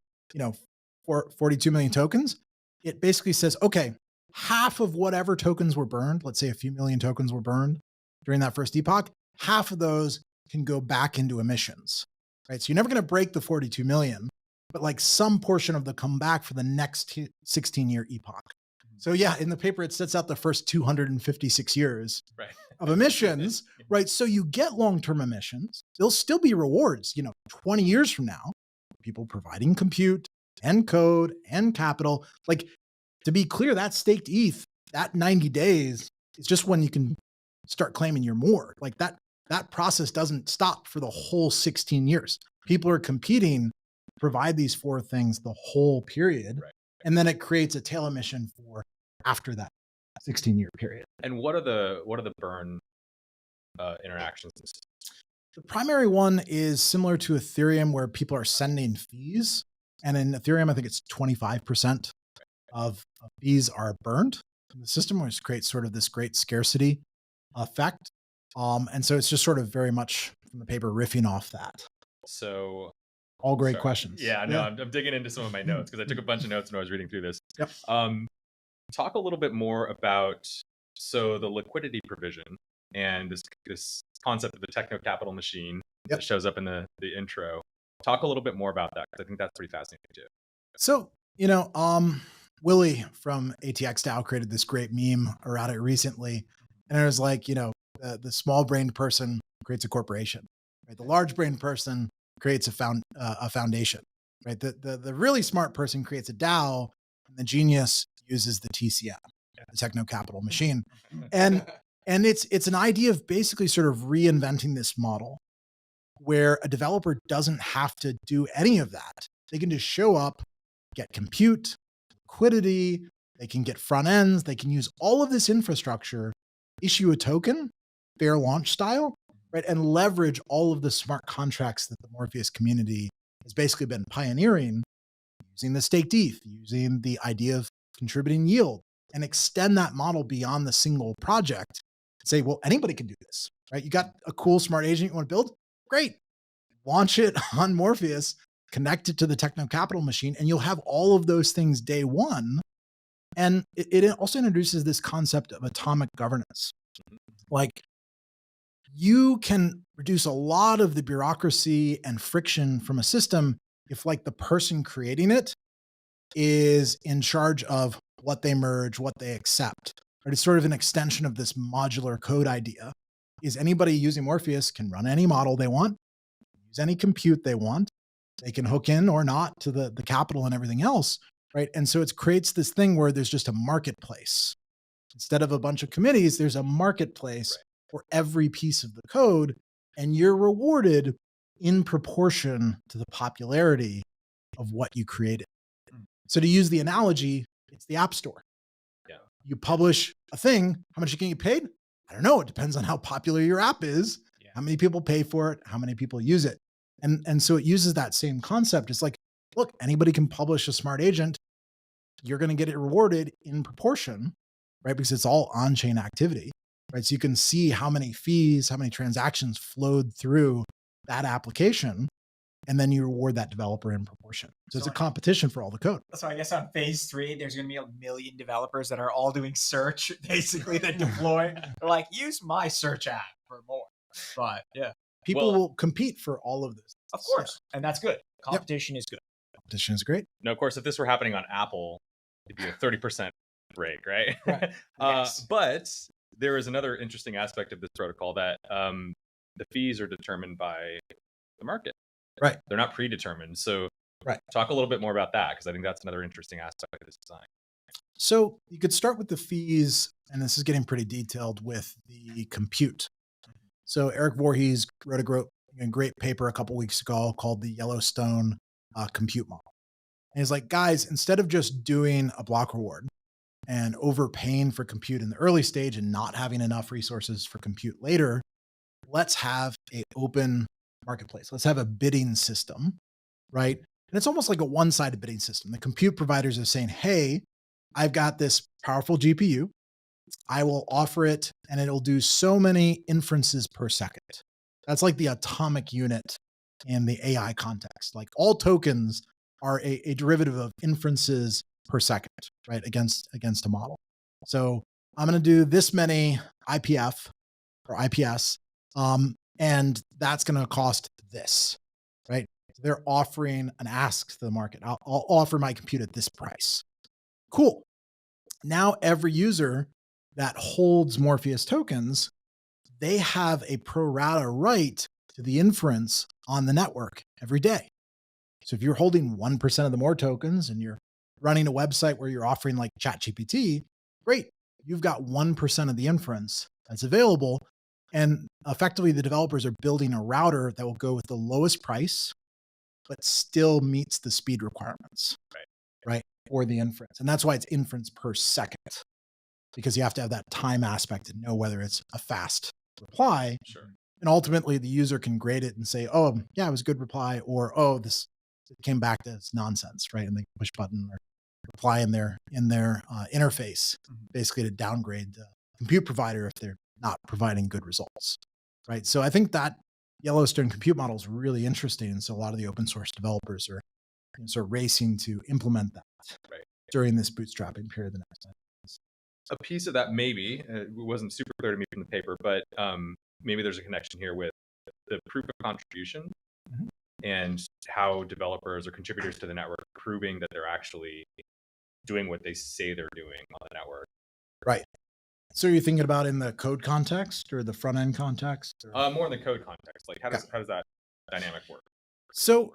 42 million tokens, it basically says, okay, half of whatever tokens were burned, let's say a few million tokens were burned during that first epoch, half of those can go back into emissions, right? So you're never going to break the 42 million, but like some portion of the come back for the next 16-year epoch. So yeah, in the paper, it sets out the first 256 years of emissions, right? So you get long-term emissions. There'll still be rewards, 20 years from now, people providing compute and code and capital. Like, to be clear, that staked ETH, that 90 days is just when you can start claiming you're more. Like that process doesn't stop for the whole 16 years. People are competing, provide these 4 things the whole period. And then it creates a tail emission for after that 16-year period. And what are the burn interactions? The primary one is similar to Ethereum, where people are sending fees. And in Ethereum, I think it's 25% of fees are burned in the system, which creates sort of this great scarcity effect. And so it's just sort of very much from the paper riffing off that. So all great questions. Yeah, no, I'm digging into some of my notes because I took a bunch of notes when I was reading through this. Yep. Talk a little bit more about the liquidity provision and this concept of the Techno capital machine that shows up in the intro. Talk a little bit more about that, because I think that's pretty fascinating too. So, Willie from ATX DAO created this great meme around it recently. And it was like, the small-brained person creates a corporation, right? The large-brained person creates a foundation, right? The really smart person creates a DAO, and the genius uses the TCM, the Techno capital machine. And it's an idea of basically sort of reinventing this model where a developer doesn't have to do any of that. They can just show up, get compute, liquidity, they can get front ends, they can use all of this infrastructure, issue a token, fair launch style, right? And leverage all of the smart contracts that the Morpheus community has basically been pioneering, using the staked ETH, using the idea of contributing yield and extend that model beyond the single project. Say, well, anybody can do this, right? You got a cool smart agent you want to build? Great. Launch it on Morpheus, connect it to the Techno capital machine, and you'll have all of those things day one. And it also introduces this concept of atomic governance. Like, you can reduce a lot of the bureaucracy and friction from a system if, like, the person creating it is in charge of what they merge, what they accept. Right? It's sort of an extension of this modular code idea. Is anybody using Morpheus can run any model they want, use any compute they want. They can hook in or not to the capital and everything else, right? And so it creates this thing where there's just a marketplace. Instead of a bunch of committees, there's a marketplace for every piece of the code, and you're rewarded in proportion to the popularity of what you created. So to use the analogy, it's the App Store. Yeah. You publish a thing, how much you can get paid? I don't know. It depends on how popular your app is, how many people pay for it, how many people use it. And so it uses that same concept. It's like, look, anybody can publish a smart agent. You're going to get it rewarded in proportion, right? Because it's all on-chain activity, right? So you can see how many fees, how many transactions flowed through that application, and then you reward that developer in proportion. So it's a competition for all the code. So I guess on phase 3, there's going to be 1 million developers that are all doing search, basically, that deploy. They're like, use my search app for more. But yeah. People will compete for all of this. Of course. Yeah. And that's good. Competition is good. Competition is great. Now, of course, if this were happening on Apple, it'd be a 30% break, right? Yes. But there is another interesting aspect of this protocol that the fees are determined by the market. Right. They're not predetermined. So right. Talk a little bit more about that, because I think that's another interesting aspect of this design. So you could start with the fees, and this is getting pretty detailed with the compute. So Eric Voorhees wrote a great paper a couple weeks ago called the Yellowstone compute model. And he's like, guys, instead of just doing a block reward and overpaying for compute in the early stage and not having enough resources for compute later, let's have an open marketplace. Let's have a bidding system, right? And it's almost like a one-sided bidding system. The compute providers are saying, hey, I've got this powerful GPU. I will offer it, and it'll do so many inferences per second. That's like the atomic unit in the AI context. Like, all tokens are a derivative of inferences per second, right? Against a model. So I'm going to do this many IPF or IPS, and that's going to cost this, right? They're offering an ask to the market. I'll offer my compute at this price. Cool. Now every user that holds Morpheus tokens, they have a pro rata right to the inference on the network every day. So if you're holding 1% of the more tokens and you're running a website where you're offering like ChatGPT, great. You've got 1% of the inference that's available. And effectively, the developers are building a router that will go with the lowest price, but still meets the speed requirements, right? For the inference. And that's why it's inference per second, because you have to have that time aspect to know whether it's a fast reply. Sure. And ultimately, the user can grade it and say, oh, yeah, it was a good reply, or, oh, this came back to it's nonsense, right? And they push button or reply in their interface, basically to downgrade the compute provider if they're not providing good results, right? So I think that Yellowstone compute model is really interesting. And so a lot of the open source developers are sort of racing to implement that during this bootstrapping period. The next time. A piece of that, maybe, it wasn't super clear to me from the paper, but maybe there's a connection here with the proof of contribution and how developers or contributors to the network proving that they're actually doing what they say they're doing on the network. Right. So you're thinking about in the code context or the front end context? Or? More in the code context. Like, how does that dynamic work? So,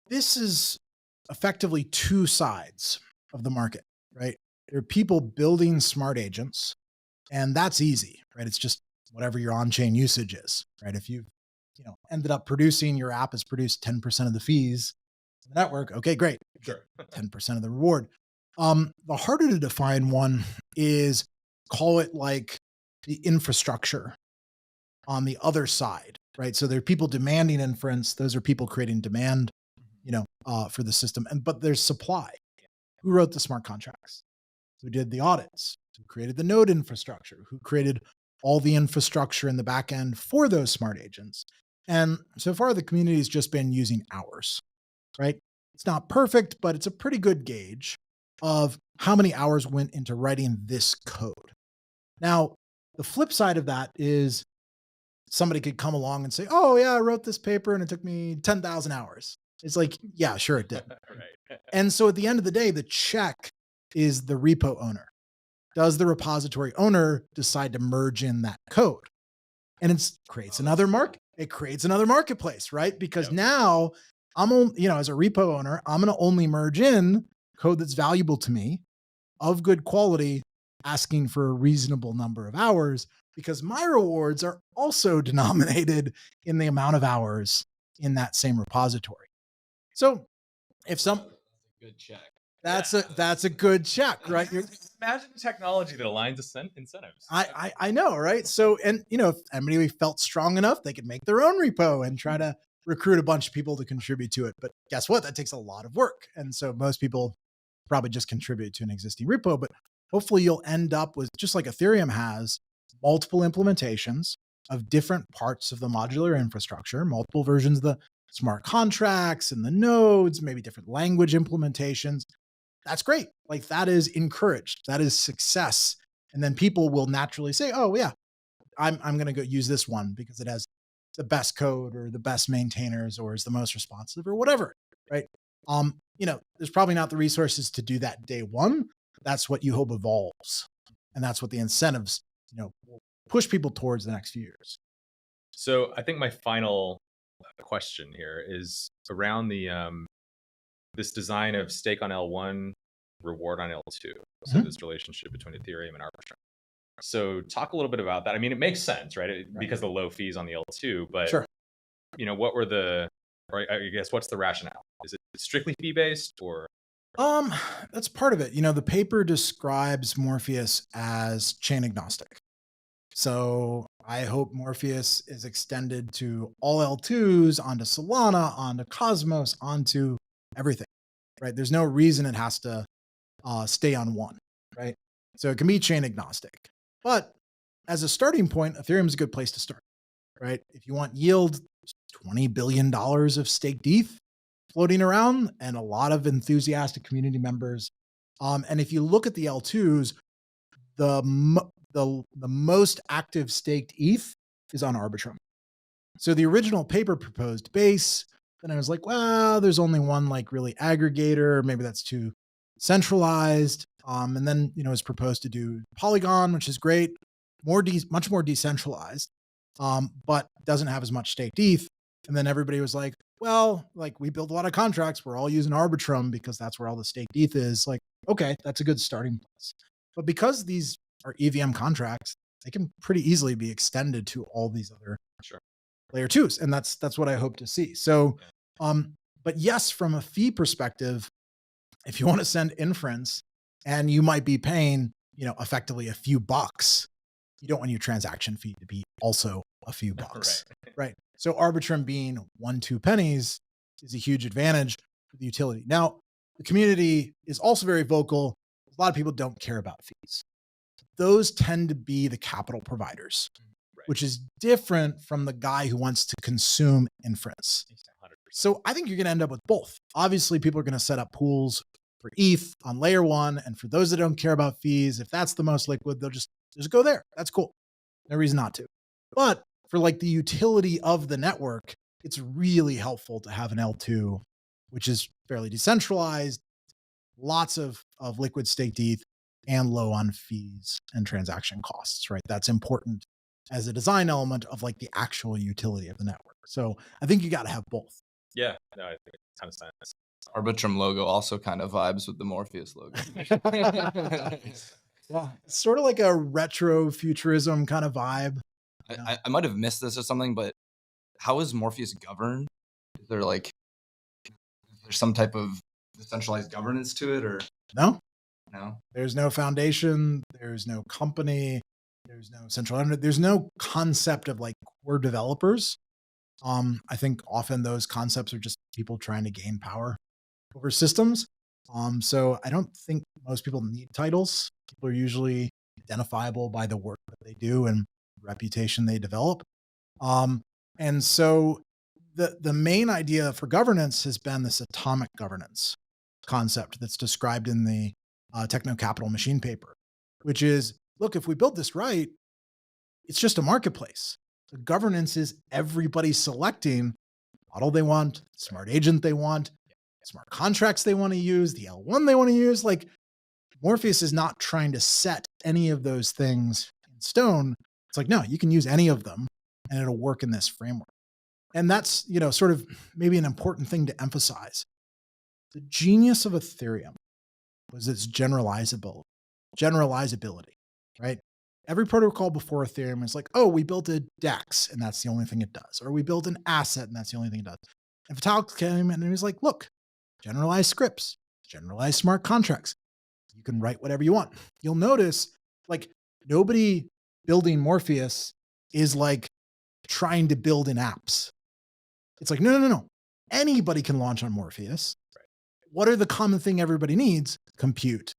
this is effectively two sides of the market, right? There are people building smart agents, and that's easy, right? It's just whatever your on-chain usage is, right? If you've ended up producing, your app has produced 10% of the fees in the network, okay, great. Sure. 10% of the reward. The harder to define one is, call it like the infrastructure on the other side, right? So there are people demanding inference. Those are people creating demand, for the system. But there's supply. Who wrote the smart contracts? Who did the audits? Who created the node infrastructure? Who created all the infrastructure in the back end for those smart agents? And so far, the community has just been using hours, right? It's not perfect, but it's a pretty good gauge of how many hours went into writing this code. Now, the flip side of that is somebody could come along and say, oh yeah, I wrote this paper and it took me 10,000 hours. It's like, yeah, sure it did. Right. And so at the end of the day, the check is the repo owner. Does the repository owner decide to merge in that code? And it creates another market. It creates another marketplace, right? Because now I'm only, as a repo owner, I'm going to only merge in code that's valuable to me, of good quality, asking for a reasonable number of hours, because my rewards are also denominated in the amount of hours in that same repository. So if good check. That's a good check, right? Imagine technology that aligns incentives. I know, right? So, and if anybody felt strong enough, they could make their own repo and try to recruit a bunch of people to contribute to it. But guess what? That takes a lot of work. And so most people probably just contribute to an existing repo, but hopefully you'll end up with, just like Ethereum has, multiple implementations of different parts of the modular infrastructure, multiple versions of the smart contracts and the nodes, maybe different language implementations. That's great. Like, that is encouraged. That is success. And then people will naturally say, oh yeah, I'm going to go use this one because it has the best code or the best maintainers or is the most responsive or whatever. Right. There's probably not the resources to do that day one. That's what you hope evolves. And that's what the incentives, will push people towards the next few years. So I think my final question here is around the this design of stake on L1, reward on L2. So this relationship between Ethereum and Arbitrum. So talk a little bit about that. I mean, it makes sense, right? Because of the low fees on the L2, but sure. What were I guess what's the rationale? Is it strictly fee based or? That's part of it. The paper describes Morpheus as chain agnostic. So I hope Morpheus is extended to all L2s, onto Solana, onto Cosmos, onto everything, right? There's no reason it has to stay on one, right? So it can be chain agnostic. But as a starting point, Ethereum is a good place to start, right? If you want yield, $20 billion of staked ETH floating around and a lot of enthusiastic community members. And if you look at the L2s, the most active staked ETH is on Arbitrum. So the original paper proposed Base. Then I was like, well, there's only one really aggregator. Maybe that's too centralized. And then, it was proposed to do Polygon, which is great, much more decentralized, but doesn't have as much staked ETH. And then everybody was like, well, we build a lot of contracts. We're all using Arbitrum because that's where all the staked ETH is. Okay, that's a good starting place. But because these are EVM contracts, they can pretty easily be extended to all these other layer twos. And that's what I hope to see. So, but yes, from a fee perspective, if you want to send inference and you might be paying, effectively a few bucks, you don't want your transaction fee to be also a few bucks, right? So Arbitrum being 1-2 pennies is a huge advantage for the utility. Now, the community is also very vocal. A lot of people don't care about fees. Those tend to be the capital providers, which is different from the guy who wants to consume inference. So I think you're going to end up with both. Obviously, people are going to set up pools for ETH on layer one. And for those that don't care about fees, if that's the most liquid, they'll just go there. That's cool. No reason not to. But for the utility of the network, it's really helpful to have an L2, which is fairly decentralized, lots of liquid staked ETH, and low on fees and transaction costs, right? That's important as a design element of the actual utility of the network. So I think you got to have both. Yeah, no, I think it makes a ton of sense. Arbitrum logo also kind of vibes with the Morpheus logo. Yeah, it's sort of like a retro futurism kind of vibe. I might have missed this or something, but how is Morpheus governed? Is there there's some type of decentralized governance to it, or no? No, there's no foundation. There's no company. There's no central. There's no concept of core developers. I think often those concepts are just people trying to gain power over systems. So I don't think most people need titles. People are usually identifiable by the work that they do and reputation they develop. And so the main idea for governance has been this atomic governance concept that's described in the Techno Capital Machine paper, which is, look, if we build this right, it's just a marketplace. The governance is everybody selecting the model they want, smart agent they want, smart contracts they want to use, the L1 they want to use. Like, Morpheus is not trying to set any of those things in stone. It's like, no, you can use any of them and it'll work in this framework. And that's, sort of maybe an important thing to emphasize. The genius of Ethereum was its generalizability, right? Every protocol before Ethereum is like, oh, we built a DEX and that's the only thing it does. Or we built an asset and that's the only thing it does. And Vitalik came in and he was like, look, generalized scripts, generalized smart contracts. You can write whatever you want. You'll notice, like, nobody building Morpheus is like trying to build in apps. It's like, no. Anybody can launch on Morpheus. Right. What are the common thing everybody needs? Compute,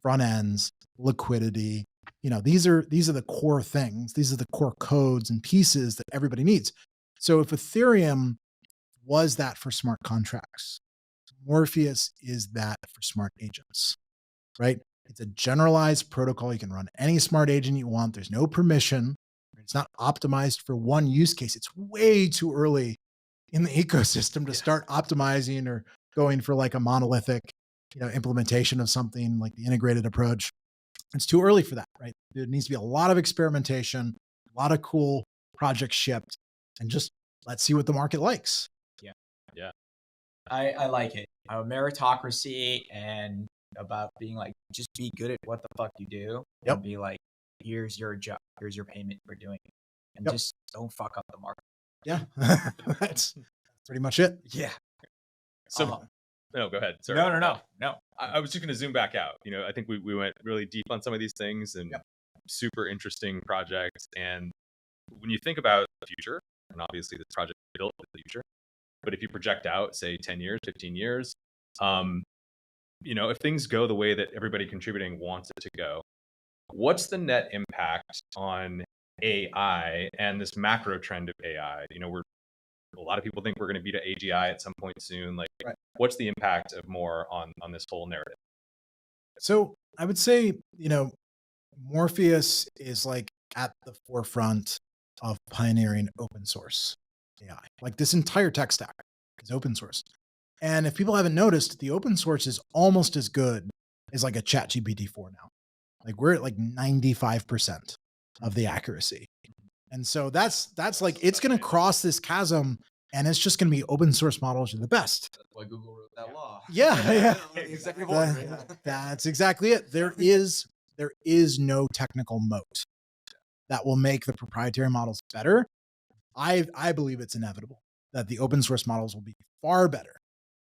front ends, liquidity. These are the core things. These are the core codes and pieces that everybody needs. So if Ethereum was that for smart contracts, Morpheus is that for smart agents, right? It's a generalized protocol. You can run any smart agent you want. There's no permission. It's not optimized for one use case. It's way too early in the ecosystem to start optimizing or going for like a monolithic, implementation of something like the integrated approach. It's too early for that, right? There needs to be a lot of experimentation, a lot of cool projects shipped, and just let's see what the market likes. Yeah. I like it. Meritocracy and about being like, just be good at what the fuck you do. Yep. And be like, here's your job, here's your payment for doing it. And just don't fuck up the market. Yeah. That's pretty much it. Yeah. So, no, go ahead. Sorry. No. I was just going to zoom back out. I think we went really deep on some of these things and super interesting projects. And when you think about the future, and obviously this project is built for the future, but if you project out, say 10 years, 15 years, if things go the way that everybody contributing wants it to go, what's the net impact on AI and this macro trend of AI? A lot of people think we're going to be to AGI at some point soon. Like, right. What's the impact of more on this whole narrative? So I would say, Morpheus is like at the forefront of pioneering open source AI. Like, this entire tech stack is open source. And if people haven't noticed, the open source is almost as good as like a ChatGPT-4 now. Like, we're at like 95% of the accuracy. And so that's like, it's going to cross this chasm and it's just going to be open source models are the best. That's why Google wrote that law. Yeah. Executive order. That's exactly it. There is no technical moat that will make the proprietary models better. I believe it's inevitable that the open source models will be far better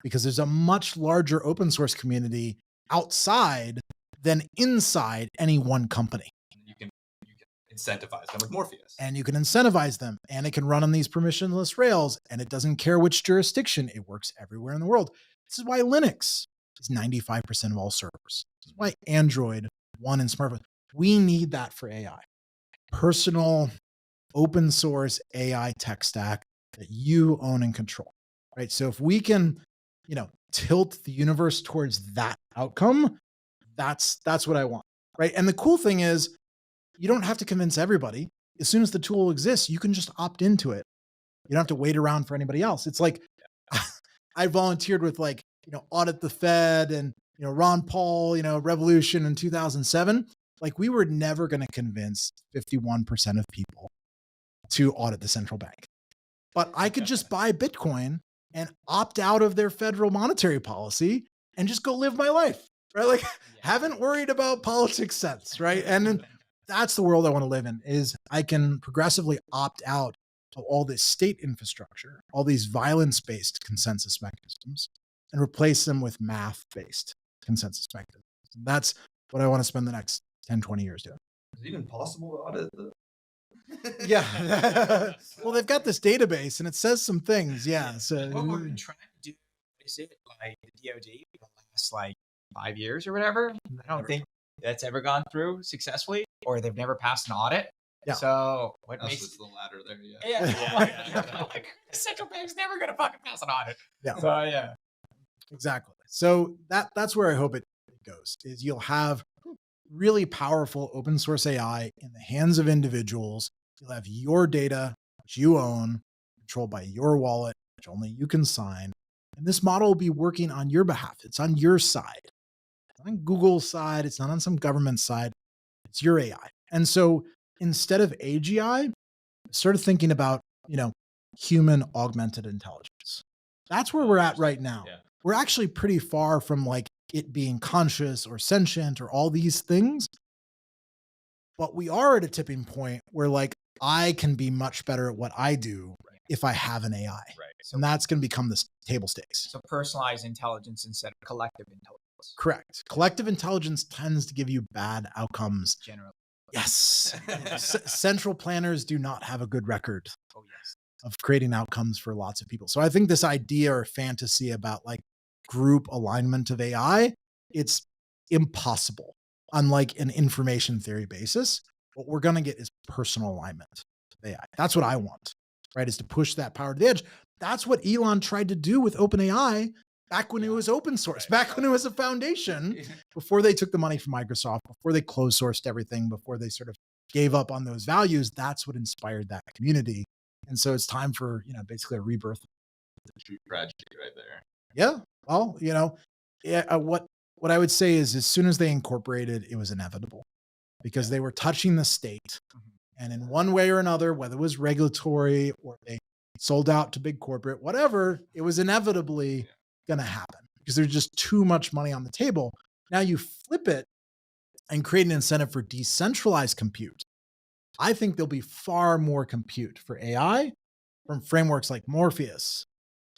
because there's a much larger open source community outside than inside any one company. You can incentivize them with Morpheus. And you can incentivize them, and it can run on these permissionless rails, and it doesn't care which jurisdiction. It works everywhere in the world. This is why Linux is 95% of all servers. This is why Android won in smartphones. We need that for AI. Personal, open source AI tech stack that you own and control, right? So if we can, tilt the universe towards that outcome, that's what I want, right? And the cool thing is, you don't have to convince everybody. As soon as the tool exists, you can just opt into it. You don't have to wait around for anybody else. It's like, I volunteered with Audit the Fed and, Ron Paul, Revolution in 2007. Like, we were never going to convince 51% of people to audit the central bank. But I could just buy Bitcoin and opt out of their federal monetary policy and just go live my life, right? Like, haven't worried about politics since, right? And then that's the world I want to live in, is I can progressively opt out of all this state infrastructure, all these violence-based consensus mechanisms, and replace them with math-based consensus mechanisms. And that's what I want to spend the next 10, 20 years doing. Is it even possible to audit the... Yeah. Well, they've got this database and it says some things. Yeah. So what we've been trying to do is it like the DoD for the last like 5 years or whatever? I don't think that's ever gone through successfully, or they've never passed an audit. Yeah. So what That's makes just the latter there. Yeah. yeah. Like, the central bank's never gonna fucking pass an audit. Yeah. So yeah. Exactly. So that's where I hope it goes, is you'll have really powerful open source AI in the hands of individuals. You'll have your data, which you own, controlled by your wallet, which only you can sign. And this model will be working on your behalf. It's on your side. It's not on Google's side. It's not on some government side. It's your AI. And so instead of AGI, I started thinking about, human augmented intelligence. That's where we're at right now. Yeah. We're actually pretty far from like it being conscious or sentient or all these things. But we are at a tipping point where like I can be much better at what I do if I have an AI. Right. And that's going to become the table stakes. So personalized intelligence instead of collective intelligence. Correct. Collective intelligence tends to give you bad outcomes. Generally. Yes. Central planners do not have a good record Oh yes. of creating outcomes for lots of people. So I think this idea or fantasy about like group alignment of AI, it's impossible on like an information theory basis. What we're going to get is personal alignment of AI. That's what I want, right? Is to push that power to the edge. That's what Elon tried to do with OpenAI back when it was open source, back when it was a foundation, before they took the money from Microsoft, before they closed sourced everything, before they sort of gave up on those values. That's what inspired that community. And so it's time for, basically a rebirth. The true tragedy right there. Yeah. Well, what I would say is as soon as they incorporated, it was inevitable because they were touching the state. And in one way or another, whether it was regulatory or they sold out to big corporate, whatever, it was inevitably going to happen because there's just too much money on the table. Now you flip it and create an incentive for decentralized compute. I think there'll be far more compute for AI from frameworks like Morpheus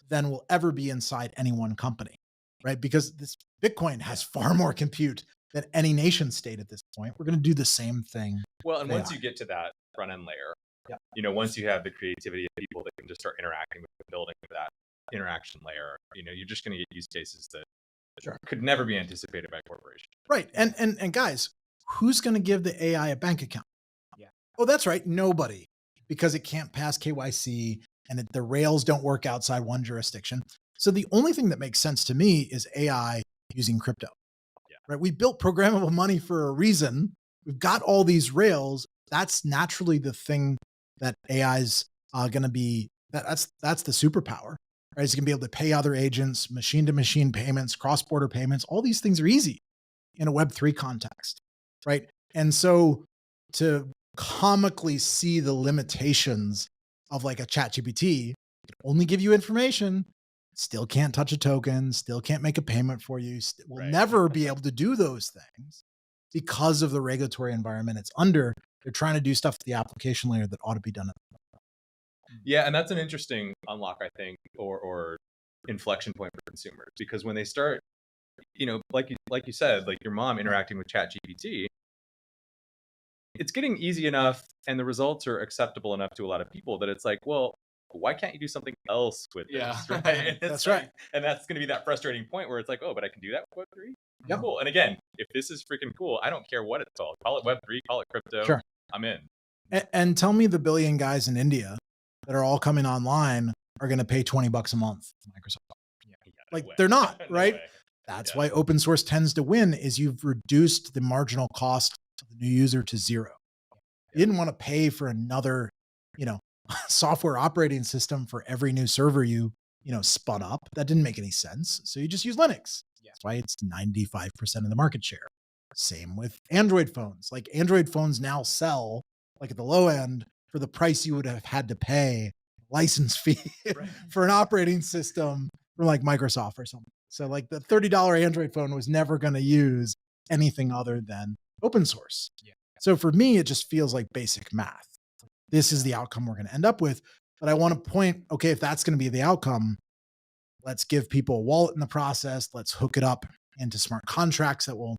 than will ever be inside any one company, right? Because this Bitcoin has far more compute than any nation state at this point. We're going to do the same thing. Well, and with once AI. you get to that front end layer, Yeah. Once you have the creativity of people that can just start interacting with the building of that interaction layer, you're just going to get use cases that could never be anticipated by corporations. Right. And guys, who's going to give the AI a bank account? Yeah. Oh, that's right. Nobody, because it can't pass KYC and the rails don't work outside one jurisdiction. So the only thing that makes sense to me is AI using crypto. Yeah. Right. We built programmable money for a reason. We've got all these rails. That's naturally the thing that AI's going to be. That's the superpower. Right. It's going to be able to pay other agents, machine to machine payments, cross-border payments. All these things are easy in a Web3 context. Right. And so to comically see the limitations of like a ChatGPT, it can only give you information, still can't touch a token, still can't make a payment for you, will never be able to do those things because of the regulatory environment it's under. They're trying to do stuff at the application layer that ought to be done at. Yeah, and that's an interesting unlock, I think, or inflection point for consumers, because when they start, like you said, like your mom interacting with ChatGPT, it's getting easy enough and the results are acceptable enough to a lot of people that it's like, well, why can't you do something else with this? Right? That's right. And that's going to be that frustrating point where it's like, oh, but I can do that with Web3? Yep. Cool. And again, if this is freaking cool, I don't care what it's called. Call it Web3, call it crypto. Sure. I'm in. And tell me the billion guys in India that are all coming online are going to pay $20 a month to Microsoft. Yeah, like they're not, right? Way. That's why open source tends to win, is you've reduced the marginal cost of the new user to zero. You didn't want to pay for another, software operating system for every new server you spun up. That didn't make any sense. So you just use Linux. That's why it's 95% of the market share. Same with Android phones. Like Android phones now sell like at the low end for the price you would have had to pay license fee for an operating system from like Microsoft or something. So like the $30 Android phone was never going to use anything other than open source. Yeah. So for me, it just feels like basic math. This is the outcome we're going to end up with. But I want to point, okay, if that's going to be the outcome, let's give people a wallet in the process. Let's hook it up into smart contracts that will,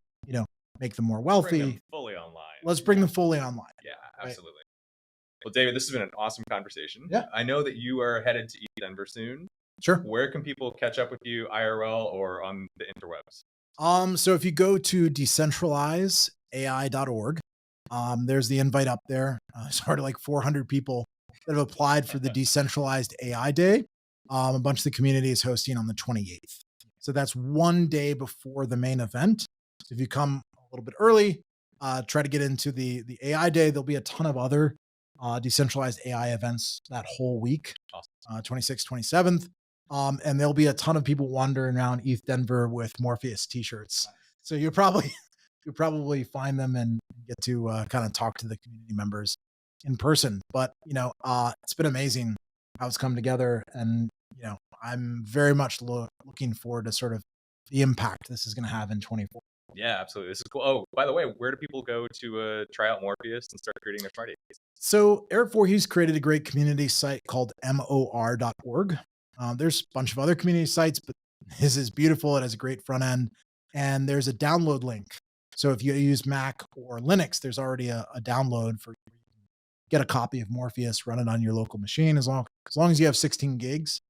make them more wealthy. Bring them fully online. Let's bring them fully online. Yeah, absolutely. Right. Well, David, this has been an awesome conversation. Yeah. I know that you are headed to East Denver soon. Sure. Where can people catch up with you IRL or on the interwebs? So if you go to decentralizedai.org, there's the invite up there. It's already like 400 people that have applied for the Decentralized AI Day. A bunch of the community is hosting on the 28th. So that's one day before the main event. So if you come a little bit early, try to get into the AI Day. There'll be a ton of other decentralized AI events that whole week, Awesome. 26th, 27th. And there'll be a ton of people wandering around ETH Denver with Morpheus t-shirts. So you'll probably find them and get to kind of talk to the community members in person. But, it's been amazing how it's come together. And, I'm very much looking forward to sort of the impact this is going to have in 24. Yeah, absolutely. This is cool. Oh, by the way, where do people go to try out Morpheus and start creating their smart APIs? So Eric Voorhees created a great community site called mor.org. There's a bunch of other community sites, but his is beautiful. It has a great front end. And there's a download link. So if you use Mac or Linux, there's already a download for you to get a copy of Morpheus, run it on your local machine. As long as you have 16 gigs,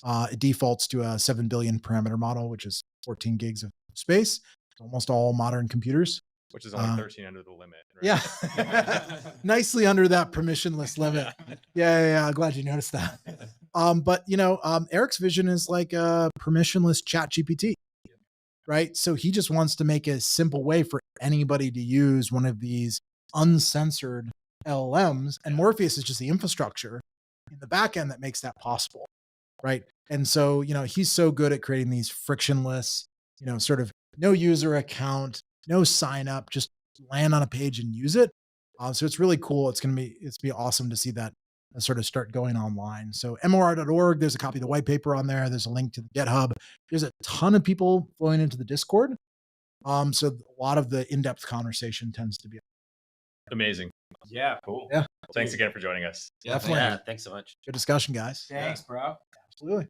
it defaults to a 7 billion parameter model, which is 14 gigs of space. Almost all modern computers. Which is only 13 under the limit. Right? Yeah. Nicely under that permissionless limit. Yeah. I'm glad you noticed that. But Eric's vision is like a permissionless chat GPT, right? So he just wants to make a simple way for anybody to use one of these uncensored LLMs. And Morpheus is just the infrastructure in the back end that makes that possible, right? And so, he's so good at creating these frictionless, sort of no user account, no sign up, just land on a page and use it. So it's really cool. It's be awesome to see that sort of start going online. So mor.org, there's a copy of the white paper on there. There's a link to the GitHub. There's a ton of people flowing into the Discord. So a lot of the in-depth conversation tends to be amazing. Yeah, cool. Yeah. Thanks again for joining us. Definitely. Yeah, thanks so much. Good discussion, guys. Thanks, bro. Absolutely.